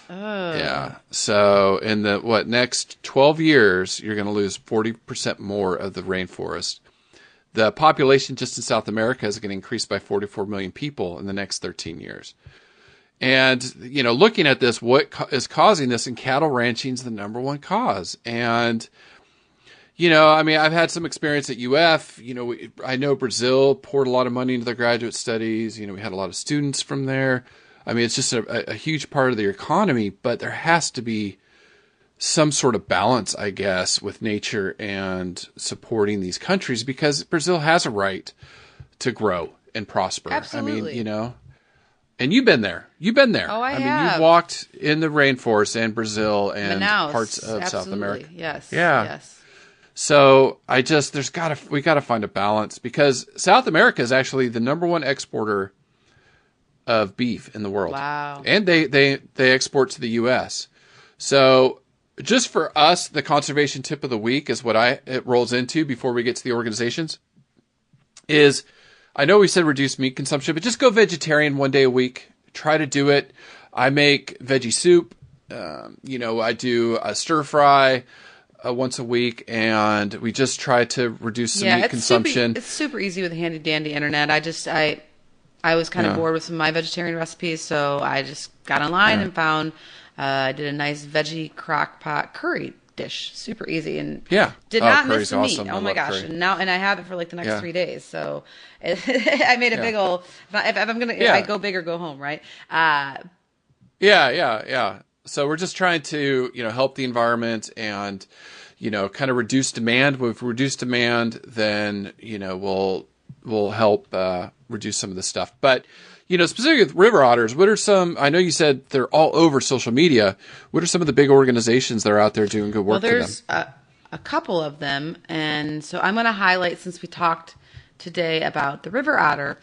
Yeah. So in the next 12 years, you're going to lose 40% more of the rainforest. The population just in South America is going to increase by 44 million people in the next 13 years. And looking at this, what is causing this? And cattle ranching is the number one cause. And I mean, I've had some experience at UF. I know Brazil poured a lot of money into their graduate studies. We had a lot of students from there. I mean, it's just a huge part of their economy, but there has to be some sort of balance, I guess, with nature and supporting these countries, because Brazil has a right to grow and prosper. Absolutely. I mean, and you've been there. Oh, I have. mean, you've walked in the rainforest in Brazil and Manaus, parts of South America. Yes. Yeah. Yes. So we got to find a balance, because South America is actually the number one exporter of beef in the world. Wow. And they export to the U.S. So just for us, the conservation tip of the week is what it rolls into before we get to the organizations is, I know we said reduce meat consumption, but just go vegetarian 1 day a week. Try to do it. I make veggie soup. I do a stir fry once a week, and we just try to reduce some meat consumption. It's super easy with handy dandy internet. I was kind of bored with some of my vegetarian recipes, so I just got online and found I did a nice veggie crock pot curry dish, super easy, and did not miss the meat. Oh my gosh! Curry. And I have it for like the next 3 days. So I made a big old. If I'm gonna, I go big or go home, right? Yeah. So we're just trying to help the environment and kind of reduce demand. If we reduce demand, then we'll help reduce some of the stuff. But specifically with river otters, what are some? I know you said they're all over social media. What are some of the big organizations that are out there doing good work for them? There's a couple of them, and so I'm going to highlight, since we talked today about the river otter,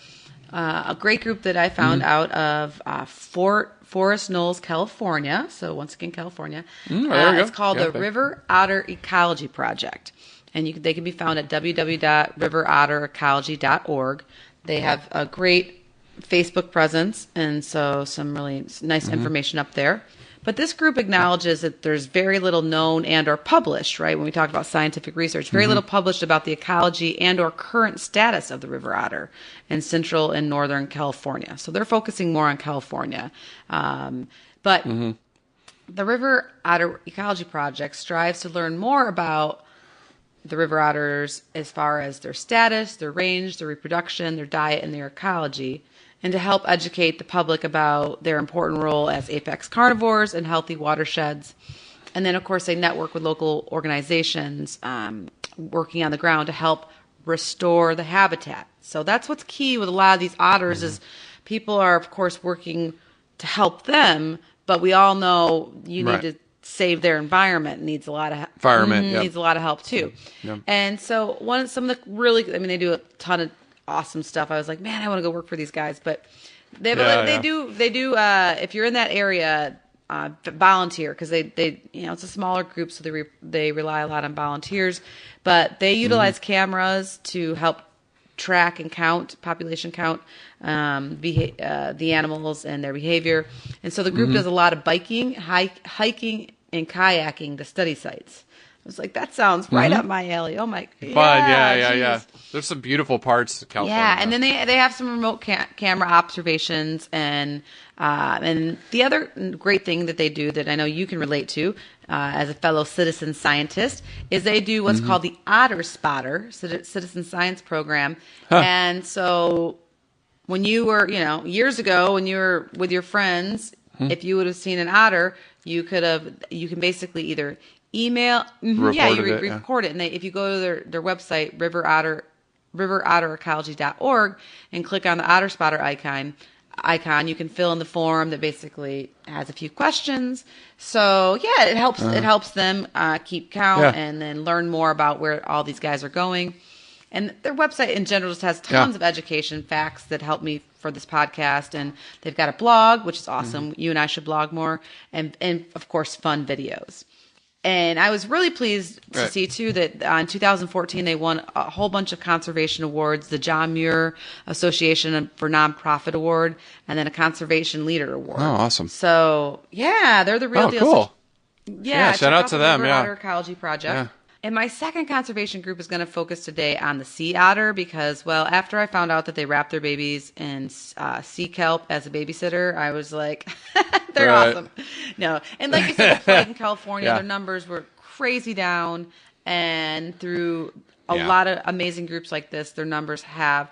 a great group that I found out of Forest Knolls, California. So once again, California. There we go. It's called the River Otter Ecology Project, and they can be found at www.riverotterecology.org. They have a great Facebook presence, and so some really nice information up there. But this group acknowledges that there's very little known and or published, right? When we talk about scientific research, very little published about the ecology and or current status of the river otter in central and northern California. So they're focusing more on California. But the River Otter Ecology Project strives to learn more about the river otters as far as their status, their range, their reproduction, their diet, and their ecology, and to help educate the public about their important role as apex carnivores in healthy watersheds. And then, of course, they network with local organizations working on the ground to help restore the habitat. So that's what's key with a lot of these otters is people are, of course, working to help them, but we all know you need to save their environment. Needs a lot of needs a lot of help too. And so some of the they do a ton of awesome stuff. I was like, man, I want to go work for these guys, but they do if you're in that area, volunteer, because they it's a smaller group, so they rely a lot on volunteers, but they utilize cameras to help track and population count the animals and their behavior. And so the group does a lot of biking, hiking, and kayaking to study sites. I was like, that sounds right up my alley. Oh my, fun, yeah. There's some beautiful parts of California. Yeah, and then they have some remote camera observations, and the other great thing that they do that I know you can relate to as a fellow citizen scientist is they do what's called the Otter Spotter Citizen Science Program, and so when you were years ago when you were with your friends, if you would have seen an otter, you can basically either email, record it, and if you go to their website, riverotterecology.org, and click on the Otter Spotter icon, you can fill in the form that basically has a few questions. So it helps them keep count and then learn more about where all these guys are going. And their website in general just has tons of education facts that help me for this podcast. And they've got a blog, which is awesome. You and I should blog more, and of course fun videos. And I was really pleased to see, too, that in 2014 they won a whole bunch of conservation awards, the John Muir Association for Nonprofit Award, and then a Conservation Leader Award. Oh, awesome. So, they're the real deal. Cool. So, shout out to them. River Otter Ecology Project. Yeah. And my second conservation group is going to focus today on the sea otter because, after I found out that they wrap their babies in sea kelp as a babysitter, I was like, they're awesome. No. And like you said, the plague in California, their numbers were crazy down. And through a lot of amazing groups like this, their numbers have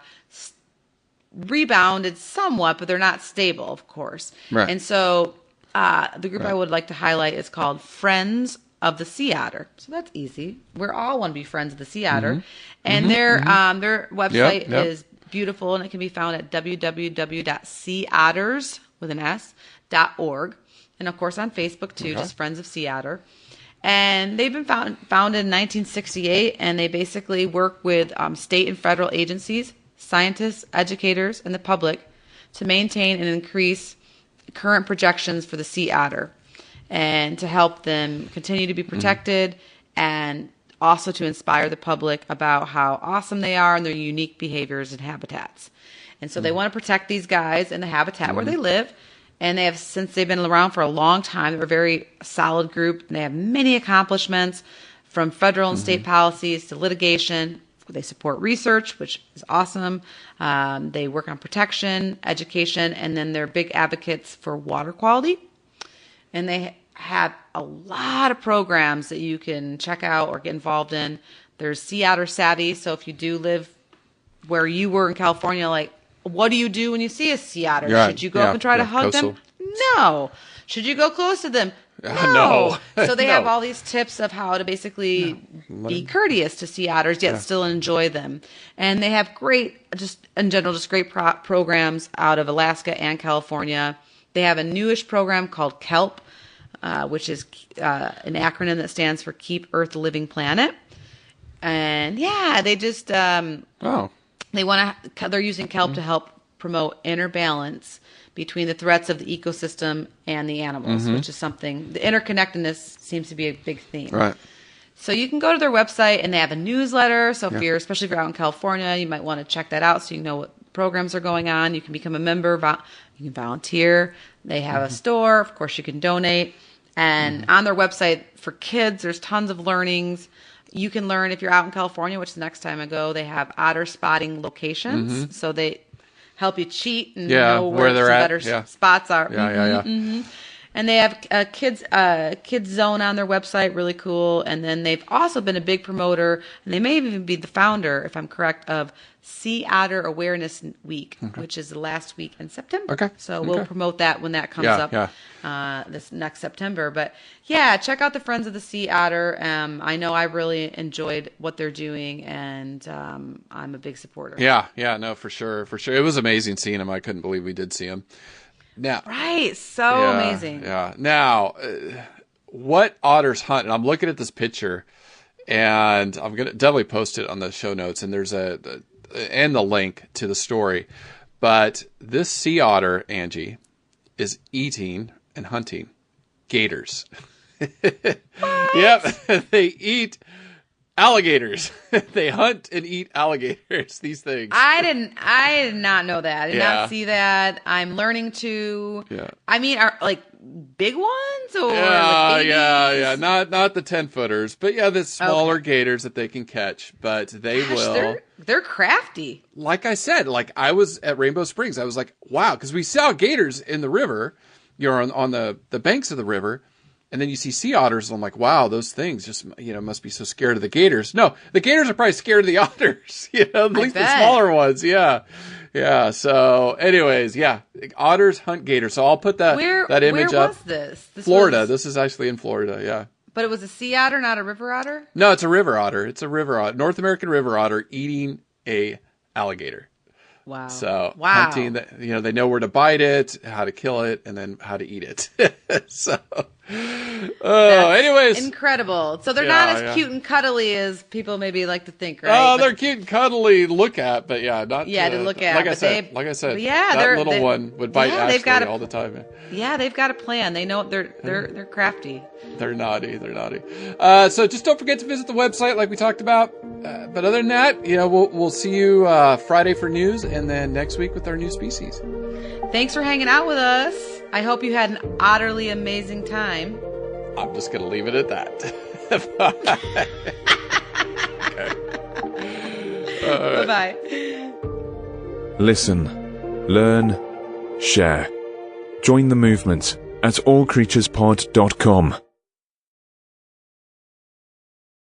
rebounded somewhat, but they're not stable, of course. Right. And so the group I would like to highlight is called Friends of the Sea Otter. So that's easy. We're all want to be friends of the sea otter. And their website is beautiful, and it can be found at www.seaotters.org. And of course on Facebook too, just Friends of Sea Otter. And they've been founded in 1968, and they basically work with state and federal agencies, scientists, educators, and the public to maintain and increase current projections for the sea otter, and to help them continue to be protected, and also to inspire the public about how awesome they are and their unique behaviors and habitats. And so they want to protect these guys in the habitat where they live. And since they've been around for a long time, they're a very solid group. And they have many accomplishments, from federal and state policies to litigation, of They support research, which is awesome. They work on protection, education, and then they're big advocates for water quality. And they have a lot of programs that you can check out or get involved in. There's Sea Otter Savvy. So if you do live where you were in California, like, what do you do when you see a sea otter? Right. Should you go up and try to hug coastal. them? No. Should you go close to them? No. So they No. have all these tips of how to basically be courteous to sea otters, yet still enjoy them. And they have great, just in general, just great programs out of Alaska and California. They have a newish program called KELP, which is an acronym that stands for Keep Earth a Living Planet. And yeah, they just they want to. They're using kelp to help promote inner balance between the threats of the ecosystem and the animals, which is something. The interconnectedness seems to be a big theme. Right. So you can go to their website, and they have a newsletter. So if you're, especially if you're out in California, you might want to check that out so you know what programs are going on. You can become a member. You can volunteer. They have a store. Of course, you can donate. And on their website for kids, there's tons of learnings. You can learn if you're out in California, which the next time I go, they have otter spotting locations. So they help you cheat and know where they're at. Better spots are. And they have a kids zone on their website, really cool. And then they've also been a big promoter, and they may even be the founder, if I'm correct, of Sea Otter Awareness Week, which is the last week in September. So we'll promote that when that comes up this next September. But yeah, check out the Friends of the Sea Otter. I know I really enjoyed what they're doing, and I'm a big supporter. No, for sure. It was amazing seeing them. I couldn't believe we did see them. Now, amazing. Yeah. Now, what otters hunt? And I'm looking at this picture, and I'm gonna definitely post it on the show notes. And there's and the link to the story. But this sea otter, Angie, is eating and hunting gators. Yep, they eat alligators. They hunt and eat alligators. These things. I did not know that. I did not see that. I'm learning to. Yeah. I mean, are like big ones or like babies? Not the 10-footers, but the smaller gators that they can catch. But they will. They're crafty. Like I said, like I was at Rainbow Springs. I was like, wow, because we saw gators in the river. You're on the banks of the river. And then you see sea otters, and I'm like, wow, those things just, must be so scared of the gators. No, the gators are probably scared of the otters, at least the smaller ones. Yeah. So anyways, otters hunt gators. So I'll put that image up. Where was this? Florida. This is actually in Florida. Yeah. But it was a sea otter, not a river otter? No, it's a river otter. It's a river otter. North American river otter eating a alligator. Wow. So hunting, they know where to bite it, how to kill it, and then how to eat it. So, anyways. Incredible. So they're not as cute and cuddly as people maybe like to think, right? Oh, they're cute and cuddly to look at, but not to look at. Like I said, that little one would bite Ashley all the time. Yeah, they've got a plan. They know they're crafty. They're naughty. So just don't forget to visit the website like we talked about. But other than that, we'll see you Friday for news, and then next week with our new species. Thanks for hanging out with us. I hope you had an utterly amazing time. I'm just going to leave it at that. Bye. Bye-bye. Listen, learn, share. Join the movement at allcreaturespod.com.